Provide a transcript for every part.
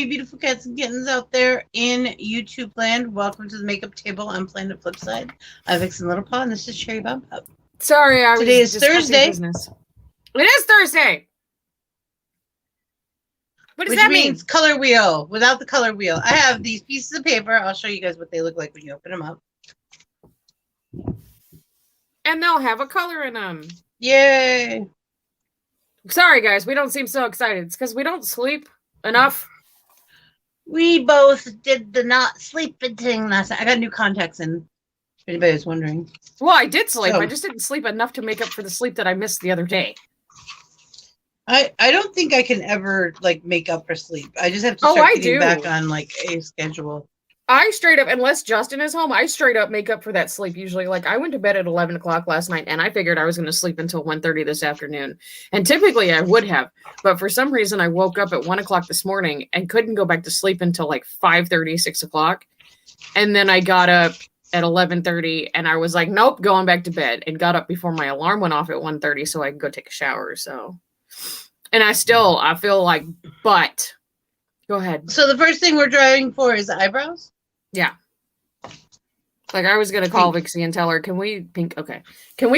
you beautiful cats and kittens out there in YouTube land. Welcome to the makeup table on Planet Flipside. I'm Vixen Littlepaw, and this is Cherry Bump Up. Sorry, Today is Thursday. Business. It is Thursday. What does that mean? Means color wheel. Without the color wheel, I have these pieces of paper. I'll show you guys what they look like when you open them up. And they'll have a color in them. Yay! Sorry, guys, we don't seem so excited. It's because we don't sleep enough. We both did the not sleeping thing last night. I got new contacts in, if anybody's wondering. Well, I did sleep. So, I just didn't sleep enough to make up for the sleep that I missed the other day. I don't think I can ever, like, make up for sleep. I just have to start getting back on, like, a schedule. I straight up, unless Justin is home, I straight up make up for that sleep usually. Like, I went to bed at 11 o'clock last night, and I figured I was going to sleep until 1:30 this afternoon. And typically I would have. But for some reason, I woke up at 1 o'clock this morning and couldn't go back to sleep until, like, 5:30, 6 o'clock. And then I got up at 11:30, and I was like, nope, going back to bed. And got up before my alarm went off at 1:30 so I could go take a shower. So, and I feel like, but go ahead. So the first thing we're driving for is eyebrows? Yeah. Like, I was going to call Vixie and tell her, can we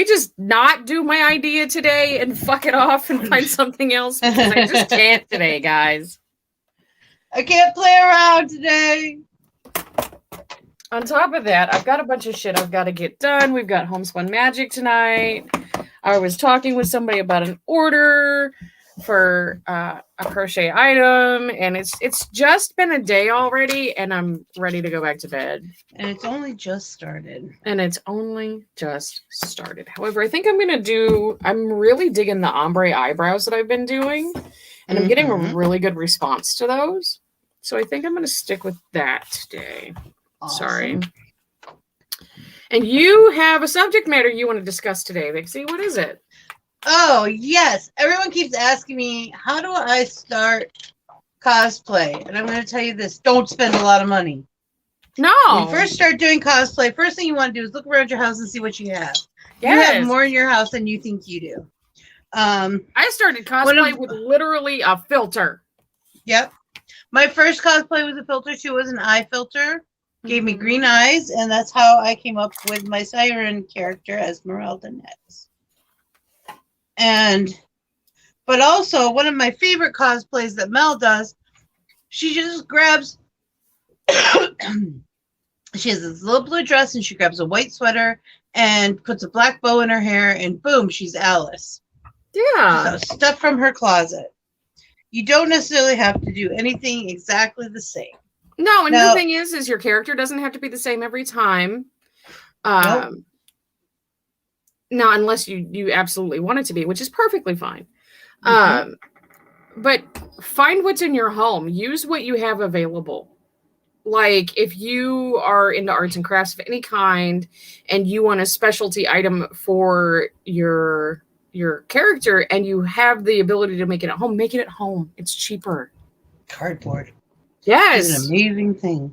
just not do my idea today and fuck it off and find something else? Because I just can't today, guys. I can't play around today. On top of that, I've got a bunch of shit I've got to get done. We've got Homespun Magic tonight. I was talking with somebody about an order for a crochet item, and it's just been a day already, and I'm ready to go back to bed. And it's only just started. However, I think I'm really digging the ombre eyebrows that I've been doing, and I'm getting a really good response to those. So I think I'm going to stick with that today. Awesome. Sorry. And you have a subject matter you want to discuss today, Vixie. What is it? Oh, yes. Everyone keeps asking me, how do I start cosplay? And I'm going to tell you this. Don't spend a lot of money. No. When you first start doing cosplay, first thing you want to do is look around your house and see what you have. Yes. You have more in your house than you think you do. I started cosplay with literally a filter. Yep. My first cosplay was a filter, too. It was an eye filter. Gave me green eyes, and that's how I came up with my Siren character, Esmeralda Nets. But also, one of my favorite cosplays that Mel does, she just grabs, she has this little blue dress, and she grabs a white sweater and puts a black bow in her hair, and boom, she's Alice. Yeah. So stuff from her closet. You don't necessarily have to do anything exactly the same. No, and the thing is your character doesn't have to be the same every time. Nope. No, unless you absolutely want it to be, which is perfectly fine. But find what's in your home. Use what you have available. Like, if you are into arts and crafts of any kind and you want a specialty item for your character and you have the ability to make it at home, make it at home. It's cheaper. Cardboard. Yes. It's an amazing thing.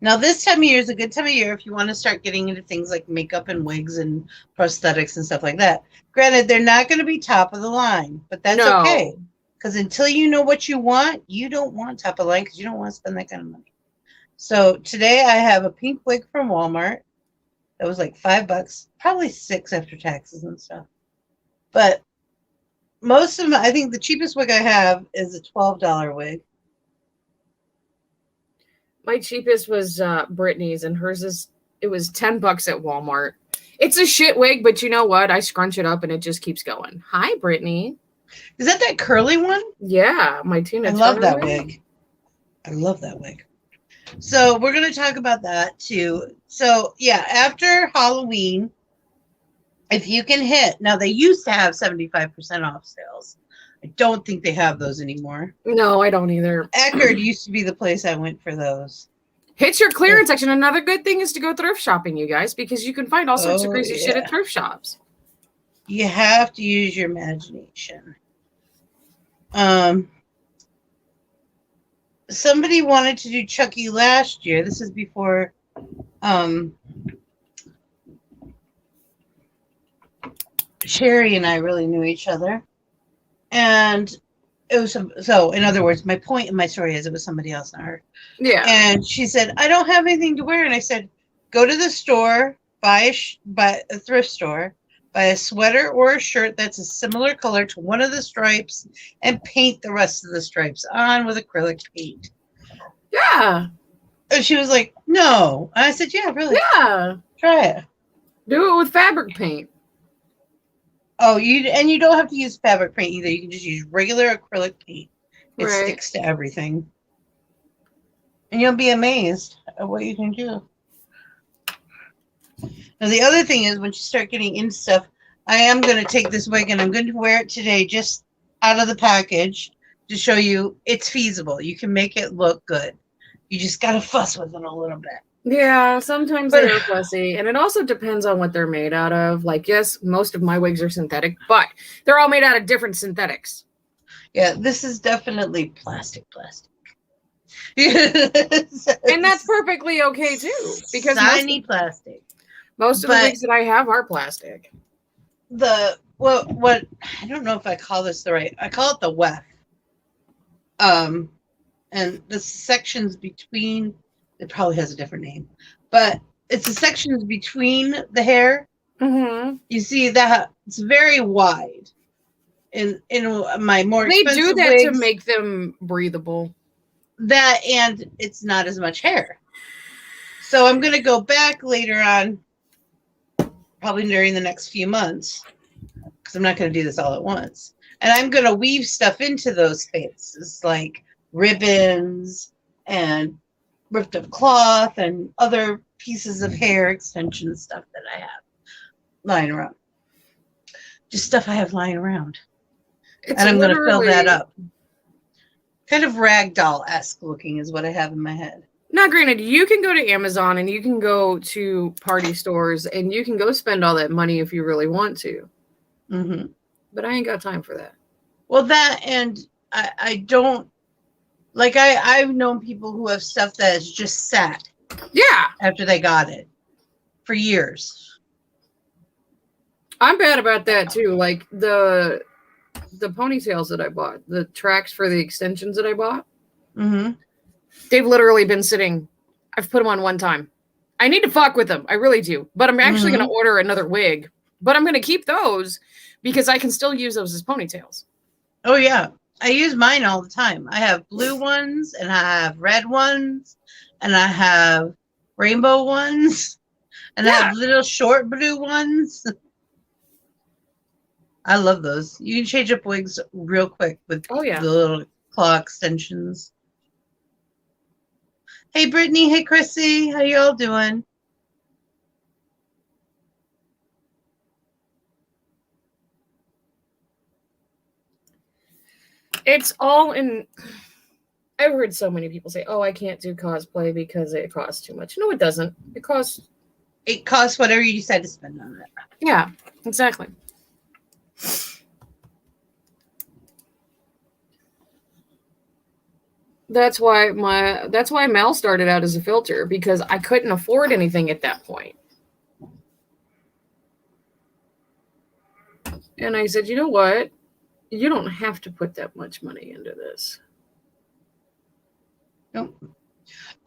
Now, this time of year is a good time of year if you want to start getting into things like makeup and wigs and prosthetics and stuff like that. Granted, they're not going to be top of the line, but that's okay. Because until you know what you want, you don't want top of the line because you don't want to spend that kind of money. So today I have a pink wig from Walmart. That was like $5, probably $6 after taxes and stuff. But most of them, I think the cheapest wig I have is a $12 wig. My cheapest was Brittany's, and it was $10 at Walmart. It's a shit wig, but you know what? I scrunch it up and it just keeps going. Hi, Brittany. Is that curly one? Yeah, my Tina. I love that wig. I love that wig. So we're going to talk about that too. So yeah, after Halloween, if you can hit, now they used to have 75% off sales. I don't think they have those anymore. No, I don't either. Eckerd used to be the place I went for those. Hit your clearance section. Another good thing is to go thrift shopping, you guys, because you can find all sorts of crazy shit at thrift shops. You have to use your imagination. Somebody wanted to do Chucky last year. This is before Sherry and I really knew each other. And it was so. In other words, my point in my story is it was somebody else, not her. Yeah. And she said, "I don't have anything to wear," and I said, "Go to the store, buy a thrift store, buy a sweater or a shirt that's a similar color to one of the stripes, and paint the rest of the stripes on with acrylic paint." Yeah. And she was like, "No," and I said, "Yeah, really, Yeah. try it." Do it with fabric paint. Oh, you don't have to use fabric paint either. You can just use regular acrylic paint. It Right. sticks to everything. And you'll be amazed at what you can do. Now, the other thing is when you start getting into stuff, I am going to take this wig and I'm going to wear it today just out of the package to show you it's feasible. You can make it look good. You just got to fuss with it a little bit. Yeah, sometimes they are fussy. And it also depends on what they're made out of. Like, yes, most of my wigs are synthetic, but they're all made out of different synthetics. Yeah, this is definitely plastic. And that's perfectly okay, too. Because shiny plastic. Most of the wigs that I have are plastic. What I don't know if I call this I call it the weft. And the sections between, it probably has a different name, but it's the sections between the hair. Mm-hmm. You see that it's very wide. In my more they expensive do that wigs, to make them breathable. That, and it's not as much hair. So I'm going to go back later on, probably during the next few months, because I'm not going to do this all at once. And I'm going to weave stuff into those faces, like ribbons and ripped up cloth and other pieces of hair extension stuff that I have lying around. Just stuff I have lying around. And I'm going to fill that up. Kind of ragdoll-esque looking is what I have in my head. Now, granted, you can go to Amazon and you can go to party stores and you can go spend all that money if you really want to. Mm-hmm. But I ain't got time for that. Well, that, and I don't, like, I've known people who have stuff that has just sat. Yeah. After they got it. For years. I'm bad about that, too. Like, the ponytails that I bought, the tracks for the extensions that I bought, mm-hmm. They've literally been sitting. I've put them on one time. I need to fuck with them. I really do. But I'm actually going to order another wig. But I'm going to keep those because I can still use those as ponytails. Oh, yeah. I use mine all the time. I have blue ones and I have red ones and I have rainbow ones and I have little short blue ones. I love those. You can change up wigs real quick with the little claw extensions. Hey, Brittany. Hey, Chrissy. How y'all doing? It's all in... I've heard so many people say, oh, I can't do cosplay because it costs too much. No, it doesn't. It costs whatever you decide to spend on it. Yeah, exactly. That's why Mel started out as a filter, because I couldn't afford anything at that point. And I said, you know what? You don't have to put that much money into this. Nope.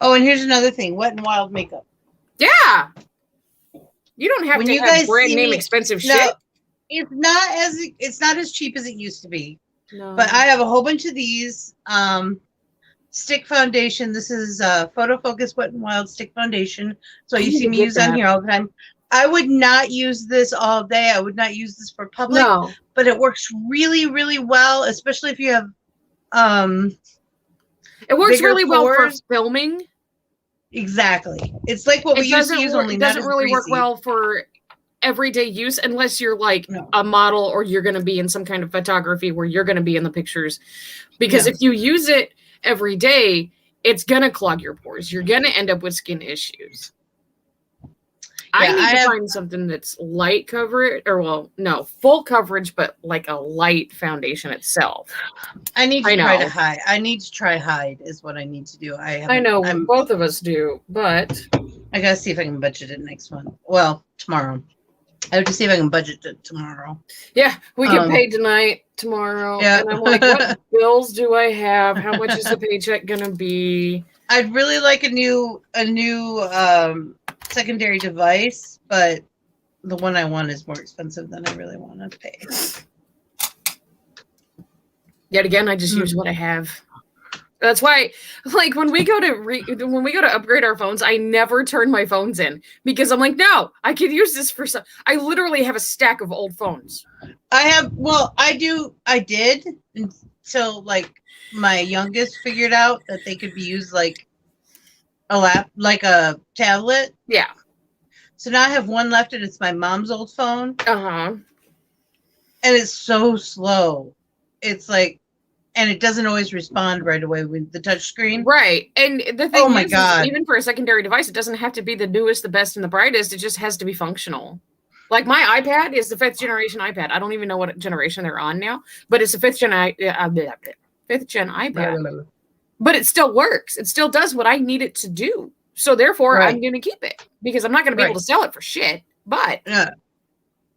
Oh, and here's another thing. Wet and Wild makeup. Yeah. You don't have to have brand name expensive shit. It's not as cheap as it used to be. No. But I have a whole bunch of these. Stick foundation. This is Photo Focus Wet and Wild Stick Foundation. So you see me use on here all the time. I would not use this all day. I would not use this for public. No. But it works really, really well, especially if you have it works really well for filming. Exactly. It's like what we used to use, only it doesn't really work well for everyday use unless you're like a model or you're going to be in some kind of photography where you're going to be in the pictures. Because if you use it every day, it's going to clog your pores. You're going to end up with skin issues. I need to find something that's light coverage, full coverage, but like a light foundation itself. I need to try to hide. I need to try hide is what I need to do. I know both of us do, but I gotta see if I can budget it next month. Well, tomorrow. I have to see if I can budget it tomorrow. Yeah, we get paid tonight, tomorrow. Yeah. And I'm like, what bills do I have? How much is the paycheck gonna be? I'd really like a new secondary device, but the one I want is more expensive than I really want to pay. Yet again, I just use what I have. That's why, like, when we go to upgrade our phones, I never turn my phones in because I'm like, no, I could use this for some. I literally have a stack of old phones. I did until like my youngest figured out that they could be used like a tablet. Yeah. So now I have one left, and it's my mom's old phone. And it's so slow. It's like. And it doesn't always respond right away with the touch screen. Right. And the thing is, even for a secondary device, it doesn't have to be the newest, the best, and the brightest. It just has to be functional. Like my iPad is the 5th generation iPad. I don't even know what generation they're on now, but it's a 5th gen iPad. But it still works. It still does what I need it to do. So therefore, I'm going to keep it because I'm not going to be able to sell it for shit. But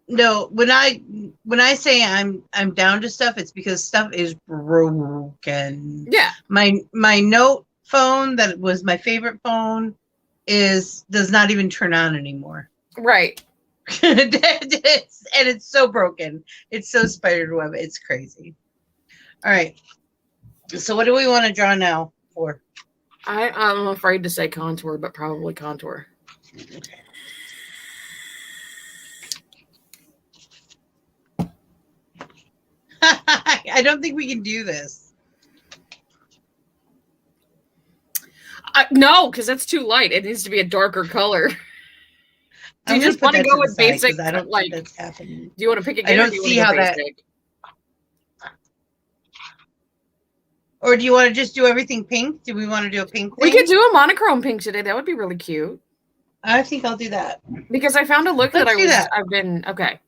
no, when I say I'm down to stuff, it's because stuff is broken. Yeah. My Note phone that was my favorite phone does not even turn on anymore. Right. And it's so broken. It's so spiderweb. It's crazy. All right. So what do we want to draw now for? I'm afraid to say contour, but probably contour. Okay. I don't think we can do this. No, because that's too light. It needs to be a darker color. Do you just want to go with basic? I don't like think that's happening. Do you want to pick again? I don't see how that. Or do you want to just do everything pink? Do we want to do a pink thing? We could do a monochrome pink today. That would be really cute. I think I'll do that because I found a look I've been okay.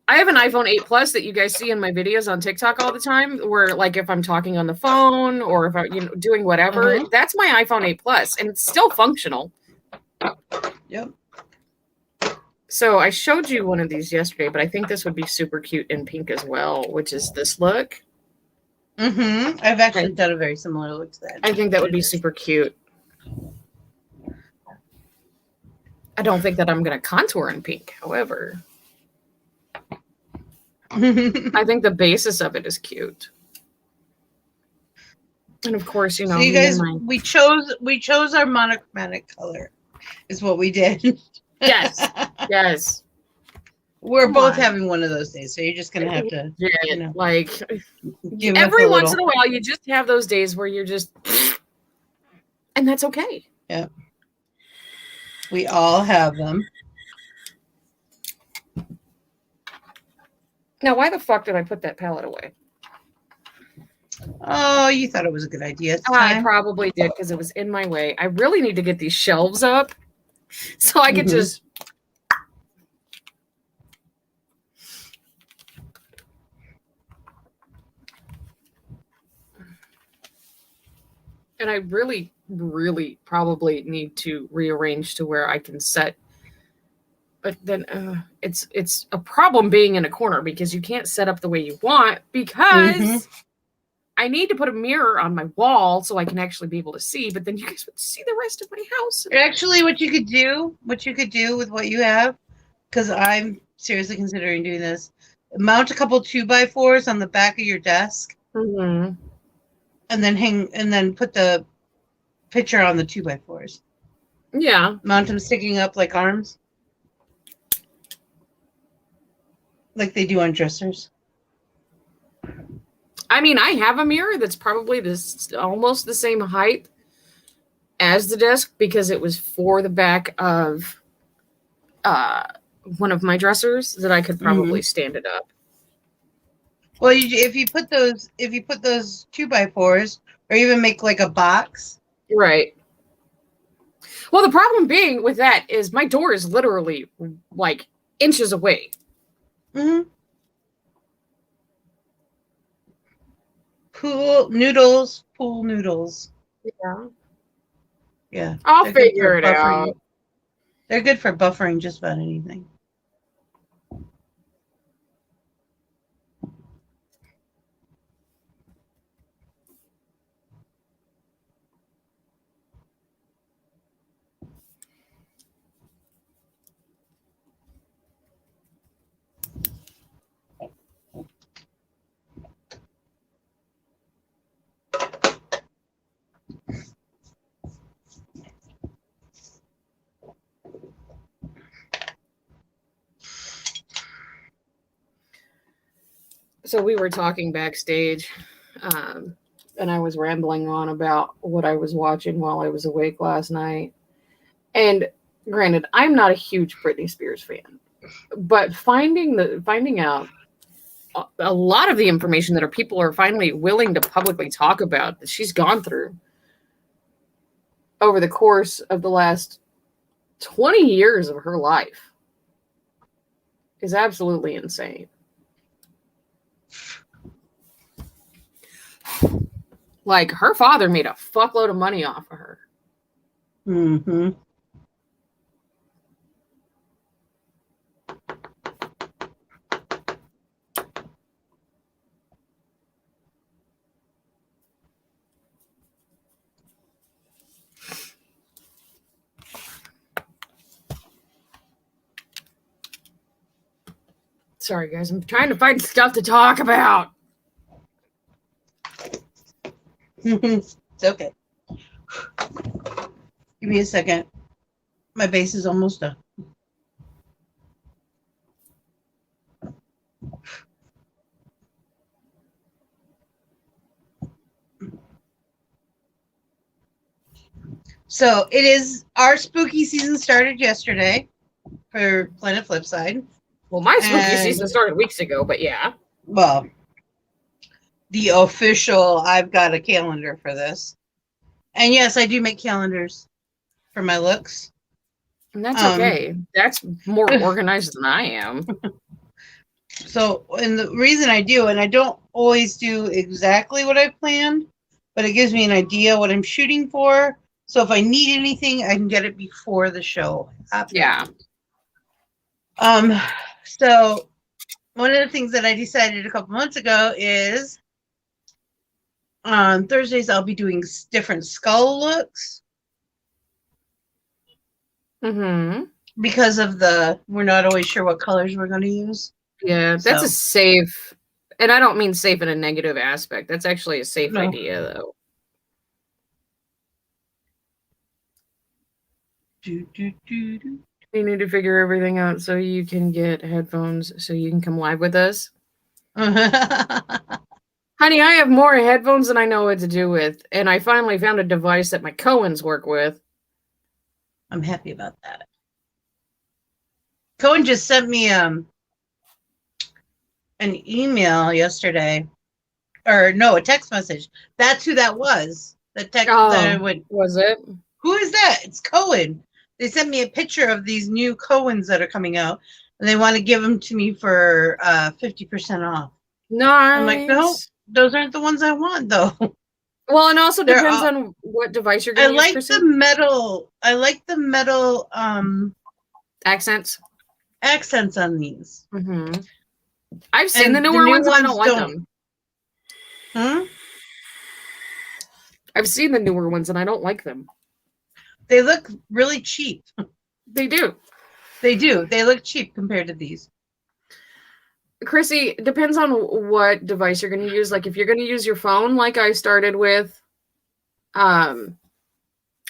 I have an iPhone 8 Plus that you guys see in my videos on TikTok all the time, where like if I'm talking on the phone or if I'm doing whatever, that's my iPhone 8 Plus, and it's still functional. Yep. So I showed you one of these yesterday, but I think this would be super cute in pink as well, which is this look. I've actually done a very similar look to that. I think that would be super cute. I don't think that I'm going to contour in pink, however. I think the basis of it is cute. And of course, you know, so you guys, we chose our monochromatic color is what we did. Yes. Yes. We're both having one of those days, so you're just gonna have to, like every once in a while, you just have those days where you're just, and that's okay. Yeah, we all have them. Now, why the fuck did I put that palette away? Oh, you thought it was a good idea. I probably did because it was in my way. I really need to get these shelves up so I could just. And I really, really probably need to rearrange to where I can set. But then it's a problem being in a corner because you can't set up the way you want because I need to put a mirror on my wall so I can actually be able to see. But then you guys would see the rest of my house. Actually, what you could do with what you have, because I'm seriously considering doing this, mount a couple 2x4s on the back of your desk. And then put the picture on the 2x4s. Yeah. Mount them sticking up like arms. Like they do on dressers. I mean, I have a mirror that's probably almost the same height as the desk because it was for the back of one of my dressers that I could probably stand it up. Well, if you put those 2x4s, or even make like a box, right? Well, the problem being with that is my door is literally like inches away. Pool noodles. Yeah. Yeah. I'll figure it out. They're good for buffering just about anything. So we were talking backstage, and I was rambling on about what I was watching while I was awake last night. And granted, I'm not a huge Britney Spears fan, but finding out a lot of the information that people are finally willing to publicly talk about that she's gone through over the course of the last 20 years of her life is absolutely insane. Like, her father made a fuckload of money off of her. Mm-hmm. Sorry, guys. I'm trying to find stuff to talk about. It's okay. Give me a second. My base is almost done. So it is, our spooky season started yesterday for Planet Flipside. Well, my spooky season started weeks ago, but yeah. Well, the official, I've got a calendar for this. And yes, I do make calendars for my looks. And that's okay. That's more organized than I am. So, and the reason I do, and I don't always do exactly what I planned, but it gives me an idea what I'm shooting for. So if I need anything, I can get it before the show happens. Yeah. So one of the things that I decided a couple months ago is on Thursdays I'll be doing different skull looks. Mm-hmm. Because of we're not always sure what colors we're going to use. Yeah, that's a safe, and I don't mean safe in a negative aspect. That's actually a safe idea, though. You need to figure everything out so you can get headphones so you can come live with us. Honey, I have more headphones than I know what to do with, and I finally found a device that my Cohens work with. I'm happy about that. Cohen just sent me an email yesterday, or no, a text message. That's who that was. The text that was it? Who is that? It's Cohen. They sent me a picture of these new Cohens that are coming out, and they want to give them to me for 50% off. Nice. I'm like, no, those aren't the ones I want, though. Well, and also depends on what device you're going to use. I like the metal accents on these. Mm-hmm. I've seen the newer ones and I don't like them. Hmm? I've seen the newer ones and I don't like them. They look really cheap. They do. They do. They look cheap compared to these. Chrissy, depends on what device you're going to use. Like, if you're going to use your phone, like I started with,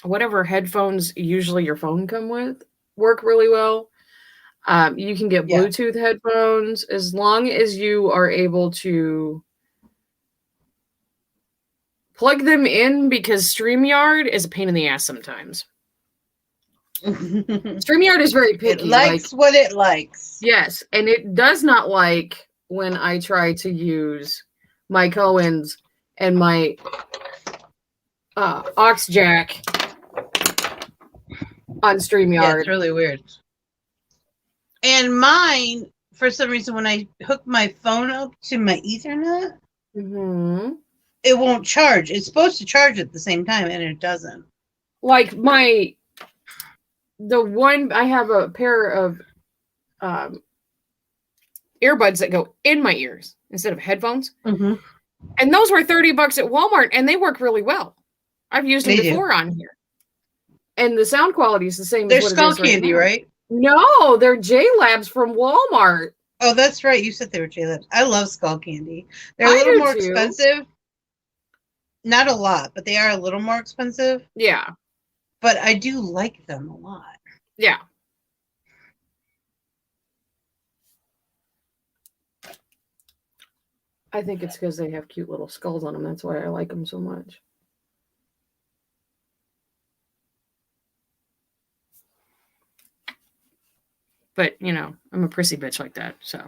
whatever headphones usually your phone come with work really well. You can get Bluetooth headphones as long as you are able to plug them in, because StreamYard is a pain in the ass sometimes. StreamYard is very picky. It likes what it likes. Yes, and it does not like when I try to use my Cohens and my aux jack on StreamYard. Yeah, it's really weird. And mine, for some reason, when I hook my phone up to my Ethernet, it won't charge. It's supposed to charge at the same time, and it doesn't. Like my I have a pair of earbuds that go in my ears instead of headphones. Mm-hmm. And those were $30 at Walmart, and they work really well. I've used them before on here. And the sound quality is the same They're as what Skull it is right Candy, now. right? No, they're J-Labs from Walmart. Oh, that's right. You said they were J-Labs. I love Skull Candy. They're a I little do more too. expensive. Not a lot, but they are a little more expensive. Yeah. But I do like them a lot. Yeah. I think it's because they have cute little skulls on them. That's why I like them so much. But, you know, I'm a prissy bitch like that, so.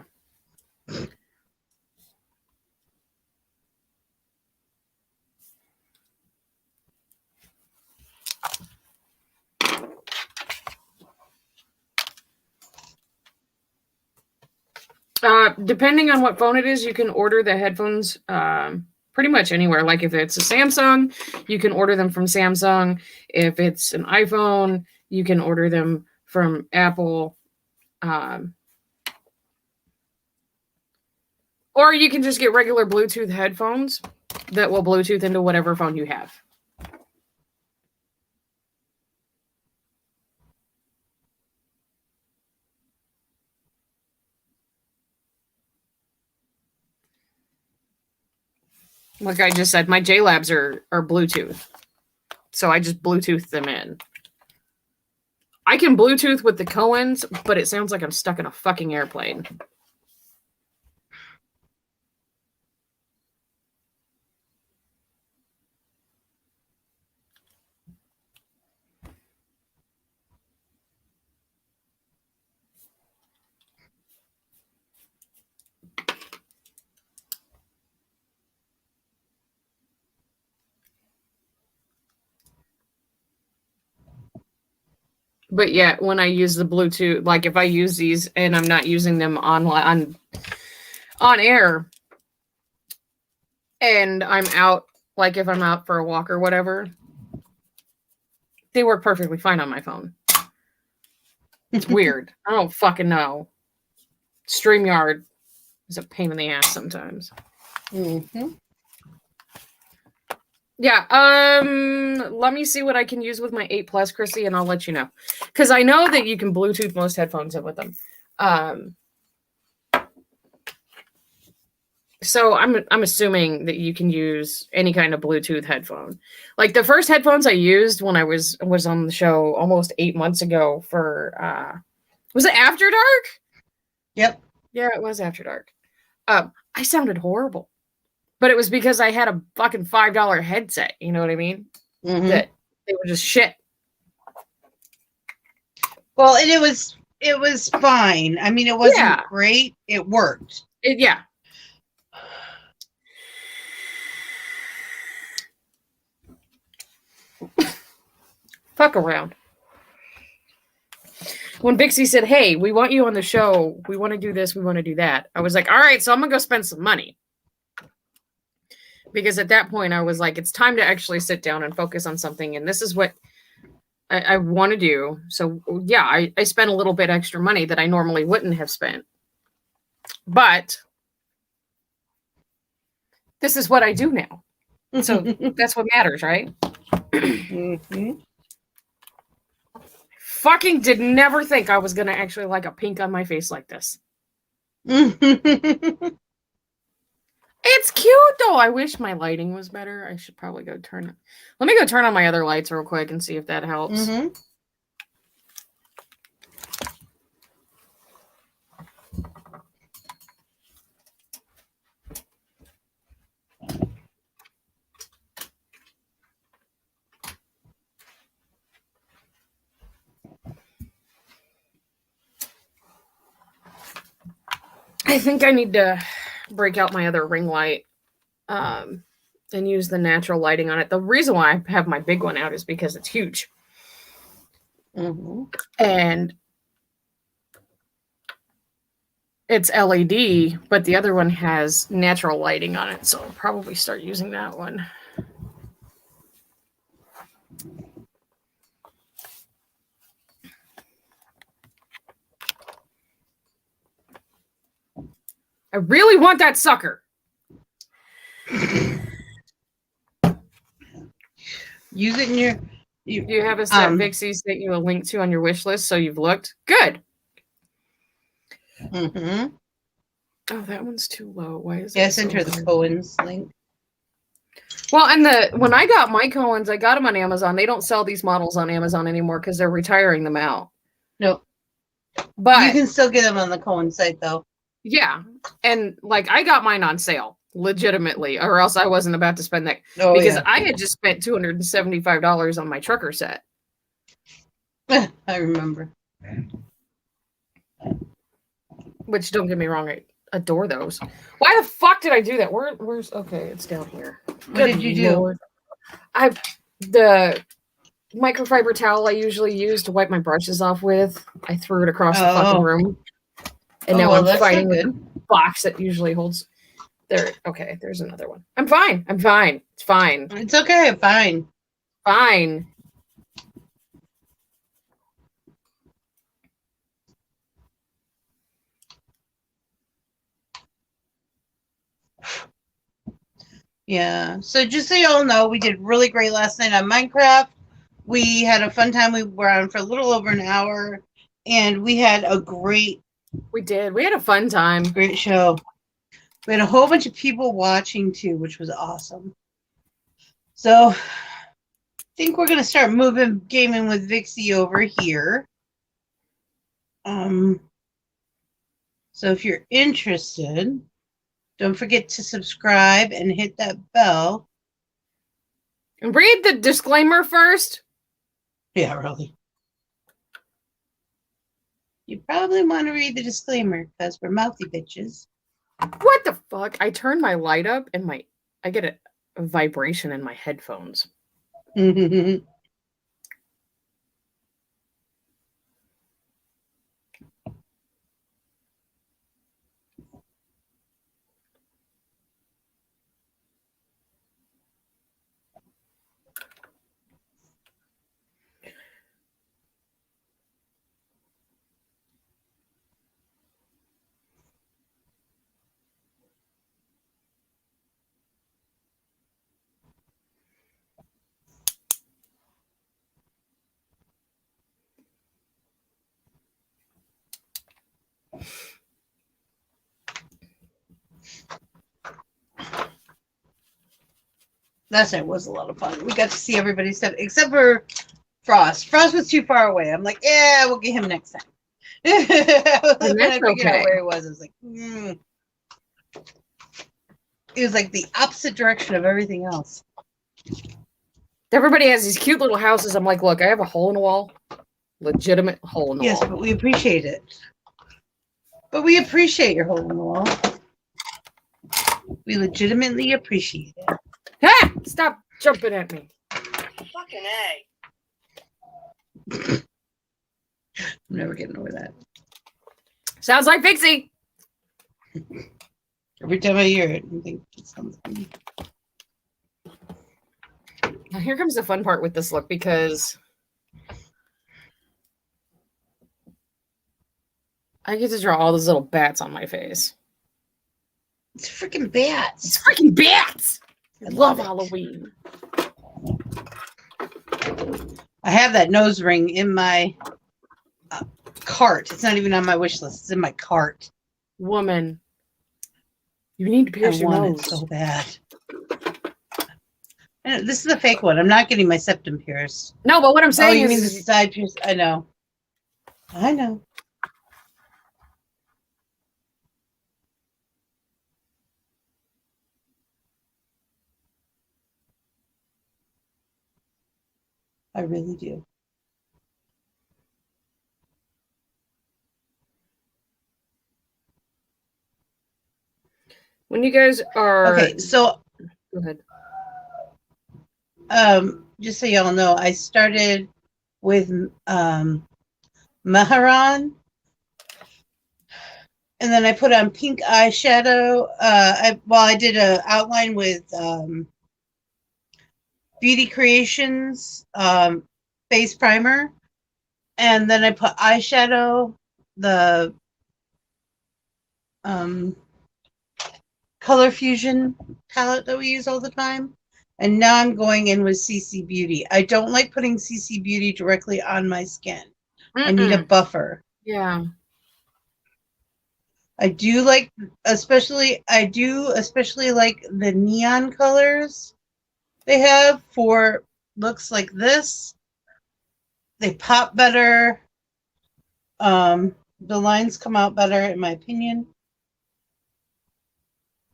Depending on what phone it is, you can order the headphones pretty much anywhere. Like if it's a Samsung, you can order them from Samsung. If it's an iPhone, you can order them from Apple. Or you can just get regular Bluetooth headphones that will Bluetooth into whatever phone you have. Like I just said, my J-Labs are Bluetooth. So I just Bluetooth them in. I can Bluetooth with the Cohens, but it sounds like I'm stuck in a fucking airplane. But yeah, when I use the Bluetooth, like if I use these and I'm not using them on air, and I'm out, like if I'm out for a walk or whatever, they work perfectly fine on my phone. It's weird. I don't fucking know. StreamYard is a pain in the ass sometimes. Mm-hmm. Yeah, let me see what I can use with my 8 Plus, Chrissy, and I'll let you know. Because I know that you can Bluetooth most headphones in with them. So I'm assuming that you can use any kind of Bluetooth headphone. Like the first headphones I used when I was on the show almost 8 months ago for was it After Dark? Yep. Yeah, it was After Dark. I sounded horrible. But it was because I had a fucking $5 headset, you know what I mean? Mm-hmm. That they were just shit. Well, and it was fine. I mean, it wasn't great. It worked. Yeah. Fuck around. When Bixie said, hey, we want you on the show. We want to do this. We want to do that. I was like, all right, so I'm going to go spend some money. Because at that point, I was like, it's time to actually sit down and focus on something. And this is what I want to do. So, yeah, I spent a little bit extra money that I normally wouldn't have spent. But this is what I do now. So that's what matters, right? Mm-hmm. Fucking did never think I was going to actually like a pink on my face like this. It's cute, though. I wish my lighting was better. I should probably go turn it. Let me go turn on my other lights real quick and see if that helps. Mm-hmm. I think I need to break out my other ring light and use the natural lighting on it. The reason why I have my big one out is because it's huge. Mm-hmm. And it's LED, but the other one has natural lighting on it. So I'll probably start using that one. I really want that sucker. Use it in your. Do you have a set Vixie sent you a link to on your wish list so you've looked? Good. Mm-hmm. Oh, that one's too low. Why is it? Yeah, I sent her the Cohen's link. Well, and when I got my Cohen's, I got them on Amazon. They don't sell these models on Amazon anymore because they're retiring them out. No. But you can still get them on the Cohen site, though. Yeah. And like I got mine on sale, legitimately, or else I wasn't about to spend that. Oh, because yeah. I had just spent $275 on my trucker set. I remember. Which, don't get me wrong, I adore those. Why the fuck did I do that? Where's okay, it's down here. What did you do? The microfiber towel I usually use to wipe my brushes off with, I threw it across the fucking room. And now I'm fighting with the box that usually holds there. Okay, there's another one. I'm fine. It's fine. It's okay. Fine. Yeah. So just so y'all know, we did really great last night on Minecraft. We had a fun time. We were on for a little over an hour, and we had a great. We did. We had a fun time. Great show. We had a whole bunch of people watching too, which was awesome. So I think we're gonna start moving gaming with Vixie over here. So if you're interested, don't forget to subscribe and hit that bell. And read the disclaimer first. Yeah, really. You probably want to read the disclaimer because we're mouthy bitches. What the fuck? I turned my light up and I get a vibration in my headphones. Last night was a lot of fun. We got to see everybody's stuff except for Frost. Frost was too far away. I'm like, yeah, we'll get him next time. When I figured out where he was, I was like, It was like the opposite direction of everything else. Everybody has these cute little houses. I'm like, look, I have a hole in the wall. Legitimate hole in the wall. Yes, but we appreciate it. But we appreciate your hole in the wall. We legitimately appreciate it. Ha! Stop jumping at me. Fucking A. I'm never getting over that. Sounds like Vixie. Every time I hear it, I think it sounds funny. Now here comes the fun part with this look, because I get to draw all those little bats on my face. It's freaking bats. It's freaking bats. I love Halloween. I have that nose ring in my cart. It's not even on my wish list. It's in my cart. Woman, you need to pierce your nose. It so bad. And this is a fake one. I'm not getting my septum pierced. No, but what I'm saying you is, mean the side pierce? I know. I know. I really do. when you guys are okay, so go ahead. Just so y'all know, I started with Maharan, and then I put on pink eyeshadow. I did an outline with Beauty Creations face primer, and then I put eyeshadow, the Color Fusion palette that we use all the time. And now I'm going in with CC Beauty. I don't like putting CC Beauty directly on my skin. I need a buffer. Yeah. I do like, especially like the neon colors they have for looks like this. They pop better. The lines come out better, in my opinion.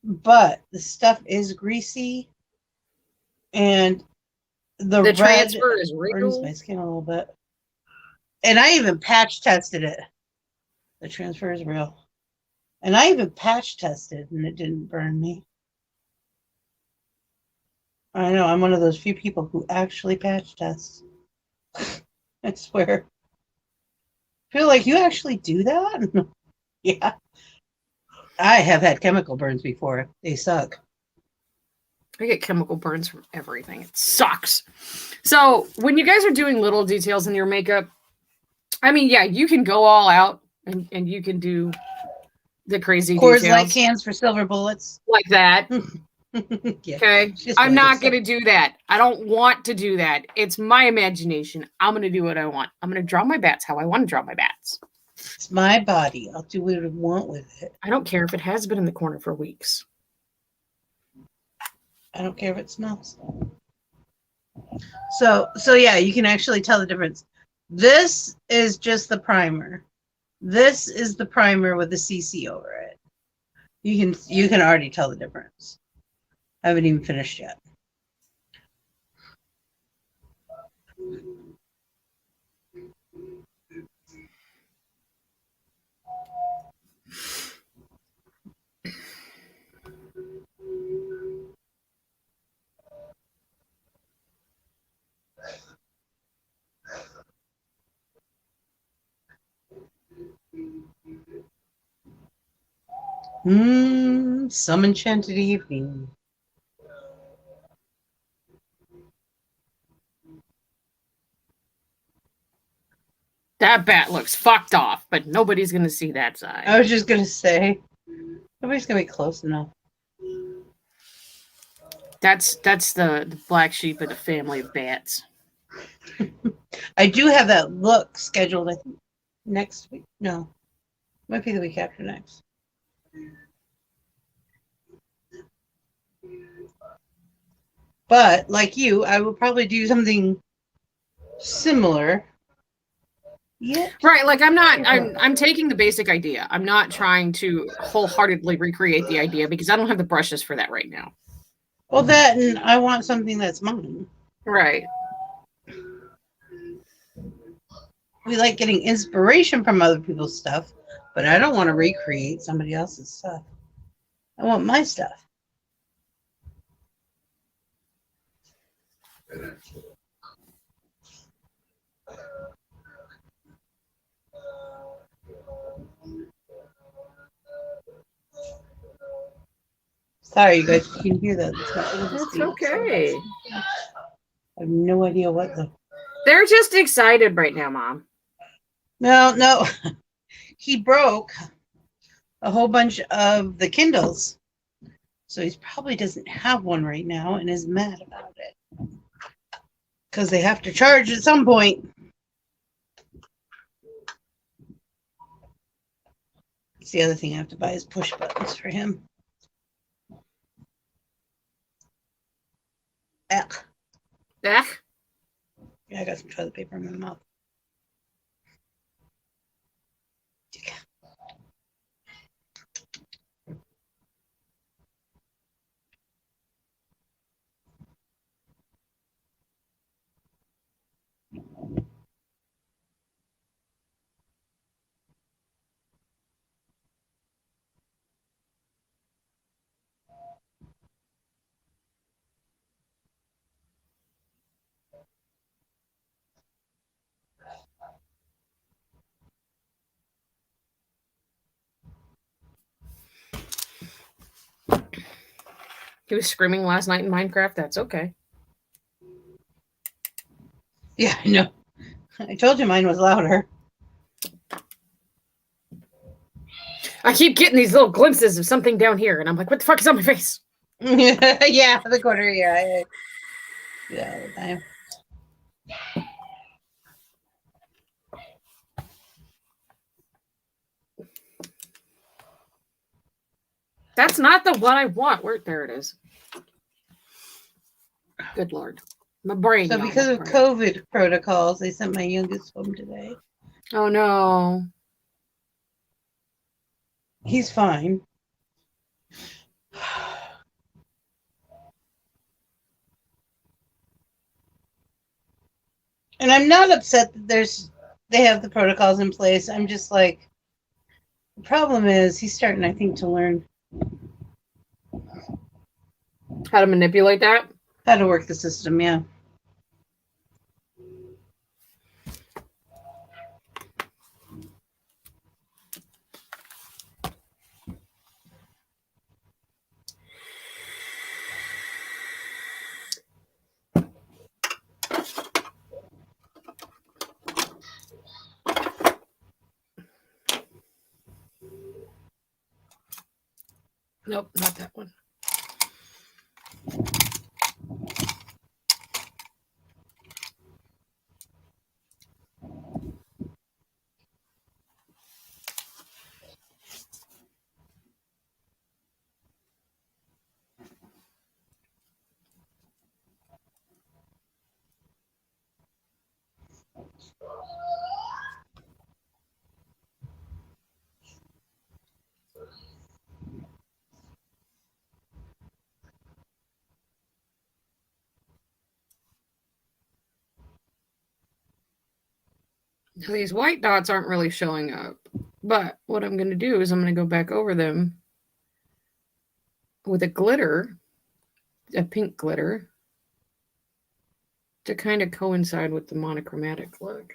But the stuff is greasy, and the red transfer is burns real. my skin a little bit. And I even patch tested it. The transfer is real. And I even patch tested, and it didn't burn me. I know, I'm one of those few people who actually patch test. I swear. I feel like you actually do that? Yeah. I have had chemical burns before. They suck. I get chemical burns from everything. It sucks. So when you guys are doing little details in your makeup, I mean, yeah, you can go all out and you can do the crazy Coors details. Light cans for silver bullets. Like that. Yeah, okay. I'm not going to do that. I don't want to do that. It's my imagination. I'm going to do what I want. I'm going to draw my bats how I want to draw my bats. It's my body. I'll do what I want with it. I don't care if it has been in the corner for weeks. I don't care if it smells. So yeah, you can actually tell the difference. This is just the primer. This is the primer with the CC over it. You can already tell the difference. I haven't even finished yet. Some enchanted evening. That bat looks fucked off, but nobody's going to see that side. I was just going to say, nobody's going to be close enough. That's the black sheep of the family of bats. I do have that look scheduled, I think, next week. No, might be the week after next. But like you, I will probably do something similar. Yeah. Right, like I'm taking the basic idea. I'm not trying to wholeheartedly recreate the idea because I don't have the brushes for that right now. Well, that and I want something that's mine. Right. We like getting inspiration from other people's stuff, but I don't want to recreate somebody else's stuff. I want my stuff. Sorry, you guys can hear that. It's okay. I have no idea what the... They're just excited right now, Mom. No. He broke a whole bunch of the Kindles. So he probably doesn't have one right now and is mad about it. Because they have to charge at some point. That's the other thing I have to buy is push buttons for him. Ugh. Ugh. Yeah, I got some toilet paper in my mouth. He was screaming last night in Minecraft. That's okay. Yeah, I know. I told you mine was louder. I keep getting these little glimpses of something down here, and I'm like, what the fuck is on my face? Yeah, the corner, yeah. Yeah, all the time. That's not the one I want. There it is. Good Lord. My brain. So because of COVID protocols, they sent my youngest home today. Oh, no. He's fine. And I'm not upset that they have the protocols in place. I'm just like, the problem is he's starting, I think, to learn how to manipulate that? How to work the system, yeah. Nope, not that one. Now, these white dots aren't really showing up, but what I'm going to do is I'm going to go back over them with a glitter, a pink glitter, to kind of coincide with the monochromatic look.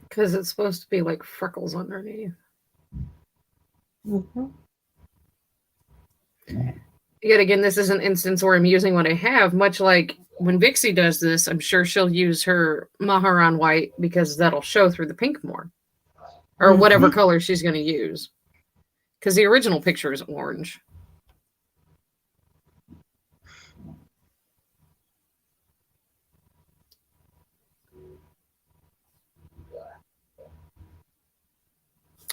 Because it's supposed to be like freckles underneath. Mm-hmm. Yet again, this is an instance where I'm using what I have, much like when Vixie does this, I'm sure she'll use her Maharan white because that'll show through the pink more. Or whatever color she's going to use. Because the original picture is orange.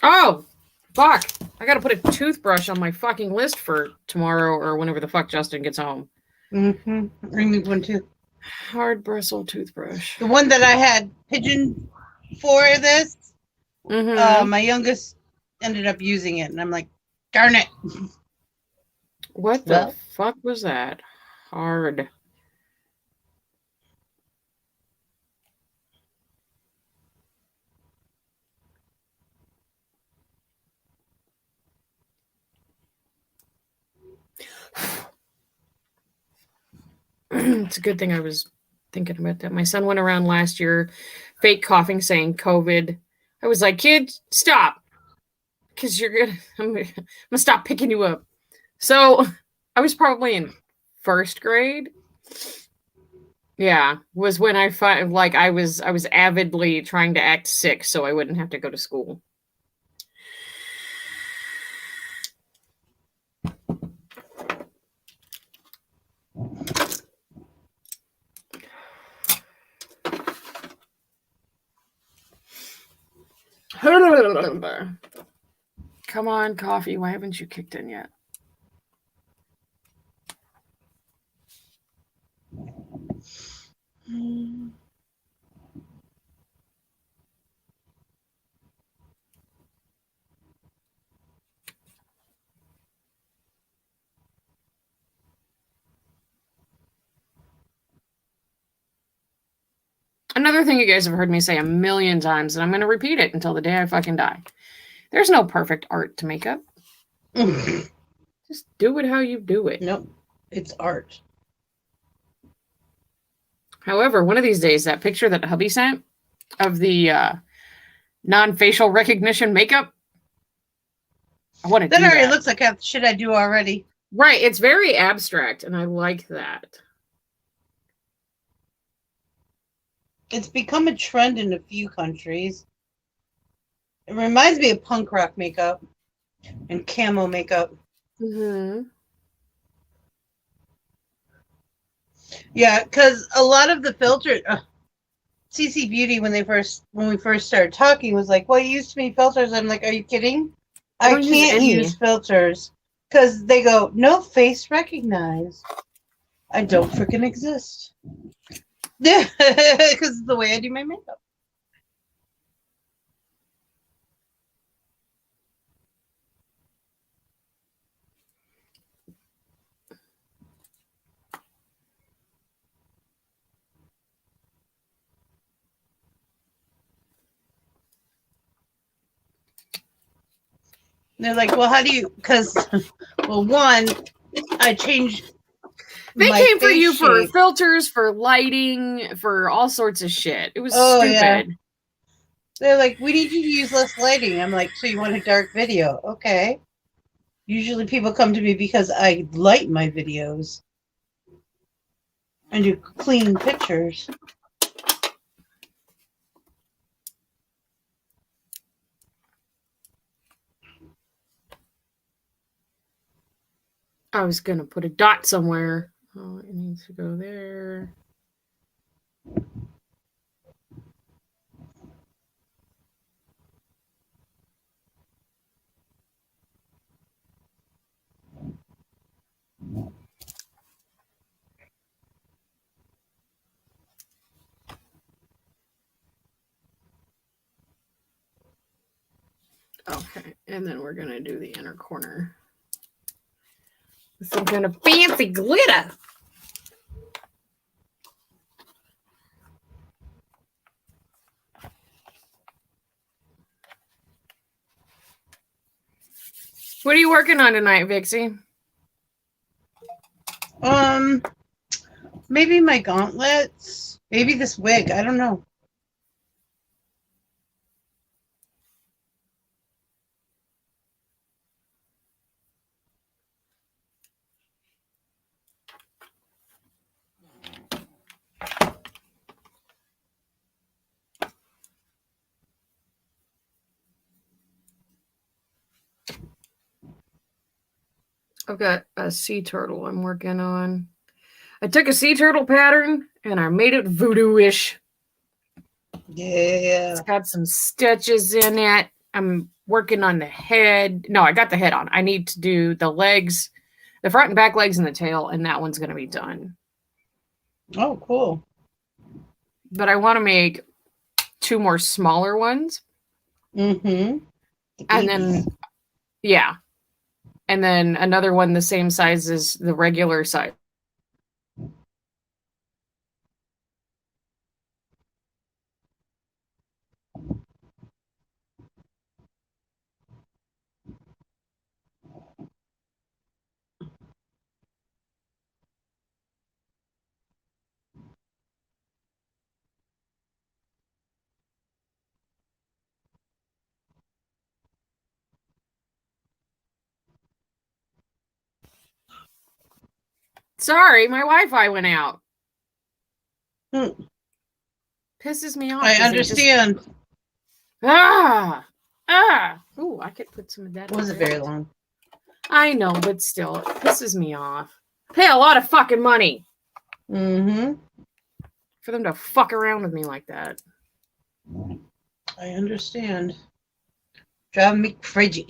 Oh, fuck. I got to put a toothbrush on my fucking list for tomorrow or whenever the fuck Justin gets home. Mm-hmm. I need one too. Hard bristle toothbrush. The one that I had pigeon for this, my youngest ended up using it, and I'm like, darn it. What the fuck was that? Hard. It's a good thing I was thinking about that. My son went around last year fake coughing saying COVID. I was like, kid, stop. Because I'm gonna stop picking you up. So I was probably in first grade. Yeah, was when I was avidly trying to act sick so I wouldn't have to go to school. Come on, coffee. Why haven't you kicked in yet? Another thing you guys have heard me say a million times, and I'm going to repeat it until the day I fucking die. There's no perfect art to makeup. Just do it how you do it. Nope. It's art. However, one of these days, that picture that hubby sent of the non-facial recognition makeup, I want to do that. That already looks like half the shit I do already. Right. It's very abstract, and I like that. It's become a trend in a few countries. It reminds me of punk rock makeup and camo makeup. Mm-hmm. Yeah, because a lot of the filters, CC Beauty, when we first started talking, was like, "Well, you used to be filters." I'm like, "Are you kidding? I I don't use can't any. use filters because they go no face recognize. I don't freaking exist." Yeah, because of the way I do my makeup. And they're like, "Well, how do you?" Because, well, one, I changed They my came for face you for shape. filters, for lighting, for all sorts of shit. It was Oh yeah. stupid. They're like, "We need you to use less lighting." I'm like, "So you want a dark video? Okay." Usually people come to me because I light my videos and do clean pictures. I was gonna put a dot somewhere. Oh, it needs to go there. Okay, and then we're gonna do the inner corner with some kind of fancy glitter. What are you working on tonight, Vixie? Maybe my gauntlets. Maybe this wig. I don't know. I've got a sea turtle I'm working on. I took a sea turtle pattern and I made it voodoo-ish. Yeah. It's got some stitches in it. I'm working on the head. No, I got the head on. I need to do the legs, the front and back legs and the tail, and that one's going to be done. Oh, cool. But I want to make 2 more smaller ones. Mm-hmm. And then, yeah. And then another one the same size as the regular size. Sorry, my Wi-Fi went out. Pisses me off. I understand. Ooh, I could put some of that. It wasn't very long. I know, but still, it pisses me off. Pay a lot of fucking money. Mm-hmm. For them to fuck around with me like that. I understand. Drive me crazy.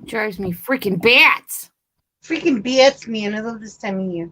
Drives me freaking bats. Freaking BS, man. I love this time of year.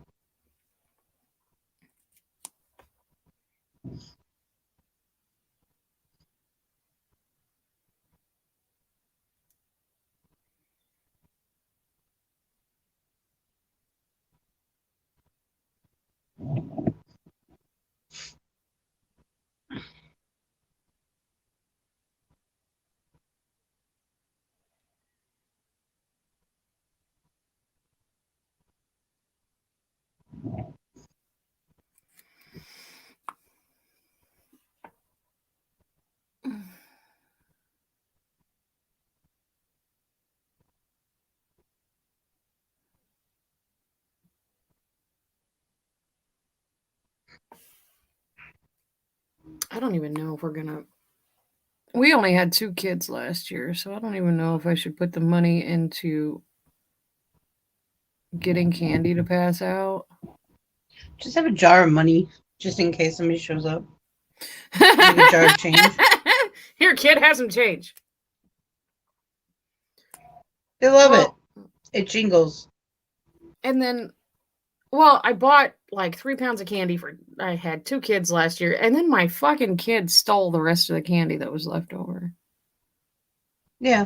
I don't even know if we're gonna. We only had 2 kids last year, so I don't even know if I should put the money into getting candy to pass out. Just have a jar of money, just in case somebody shows up. Like a jar of change. Here, kid, have some change. They love it. It jingles. And then, well, I bought like 3 pounds of candy for. I had 2 kids last year, and then my fucking kid stole the rest of the candy that was left over. Yeah.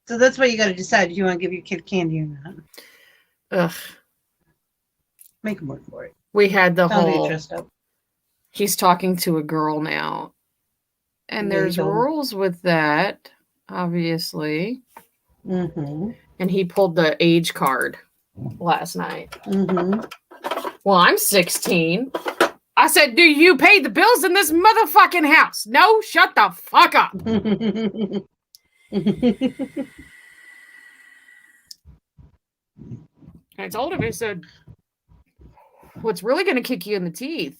So that's why you got to decide if you want to give your kid candy or not. Ugh. Make him work for it. We had the Don't get whole. dressed up. He's talking to a girl now, and there's rules with that, obviously. Mm-hmm. And he pulled the age card last night. Mm-hmm. Well, I'm 16. I said, do you pay the bills in this motherfucking house? No, shut the fuck up. I told him, I said, what's really going to kick you in the teeth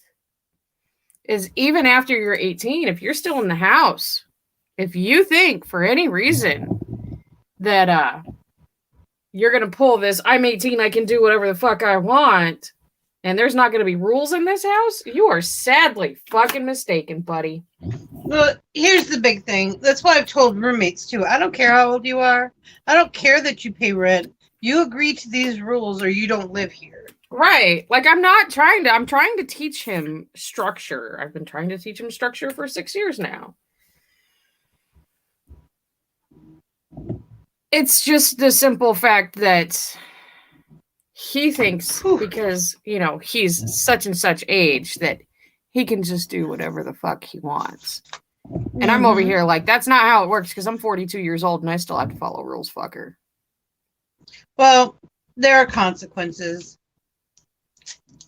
is even after you're 18, if you're still in the house, if you think for any reason that you're going to pull this, I'm 18, I can do whatever the fuck I want, and there's not going to be rules in this house, you are sadly fucking mistaken, buddy. Well, here's the big thing. That's why I've told roommates, too. I don't care how old you are. I don't care that you pay rent. You agree to these rules or you don't live here. Right. Like, I'm trying to teach him structure. I've been trying to teach him structure for 6 years now. It's just the simple fact that he thinks because, he's such and such age that he can just do whatever the fuck he wants. And I'm over here like, that's not how it works because I'm 42 years old and I still have to follow rules, fucker. Well, there are consequences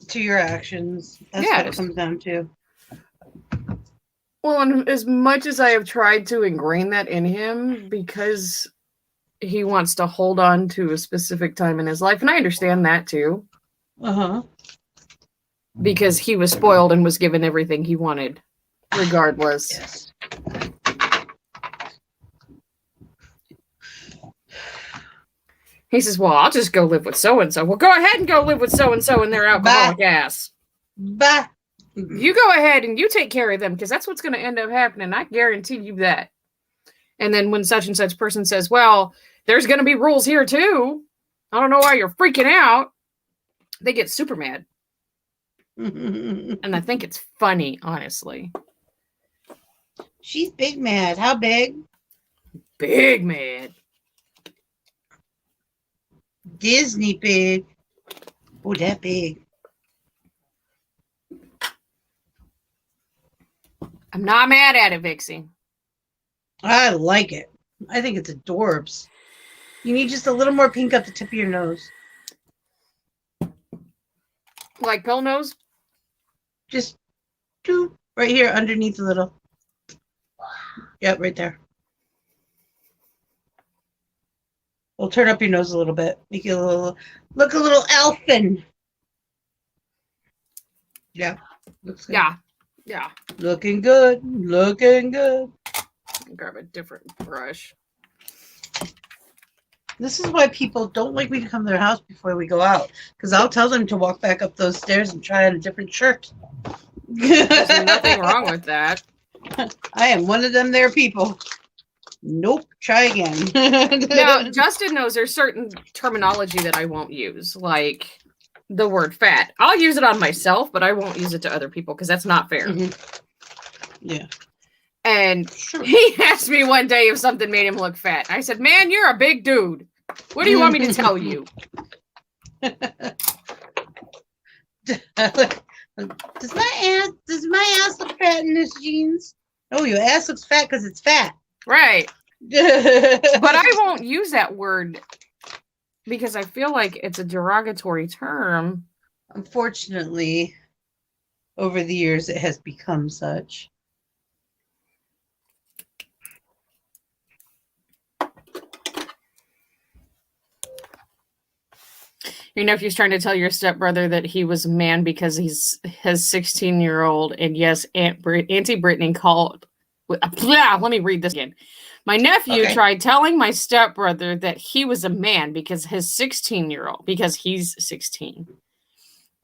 to your actions. That's what it comes down to. Well, and as much as I have tried to ingrain that in him because he wants to hold on to a specific time in his life, and I understand that too. Uh-huh. Because he was spoiled and was given everything he wanted, regardless. Yes. He says, well, I'll just go live with so-and-so. Well, go ahead and go live with so-and-so and their alcoholic ass. Bye. You go ahead and you take care of them because that's what's going to end up happening. I guarantee you that. And then when such and such person says, well, there's going to be rules here too. I don't know why you're freaking out. They get super mad. And I think it's funny, honestly. She's big mad. How big? Big mad. Disney big. Oh, that big. I'm not mad at it, Vixie. I like it. I think it's adorbs. You need just a little more pink up the tip of your nose. Like pill nose? Just do right here underneath a little. Yep, right there. We'll turn up your nose a little bit. Make it look a little elfin. Yeah. Looks good. Yeah. Looking good. Looking good. Grab a different brush. This is why people don't like me to come to their house before we go out. Because I'll tell them to walk back up those stairs and try on a different shirt. There's nothing wrong with that. I am one of them there people. Nope. Try again. Now, Justin knows there's certain terminology that I won't use. Like the word fat. I'll use it on myself, but I won't use it to other people because that's not fair. Mm-hmm. Yeah. And he asked me one day if something made him look fat. I said, man, you're a big dude. What do you want me to tell you? Does my ass look fat in this jeans? Oh, your ass looks fat because it's fat. Right. But I won't use that word because I feel like it's a derogatory term. Unfortunately, over the years, it has become such. Your nephew's trying to tell your stepbrother that he was a man because he's his 16-year-old. And yes, Auntie Brittany called. Let me read this again. My nephew tried telling my stepbrother that he was a man because his 16-year-old, because he's 16.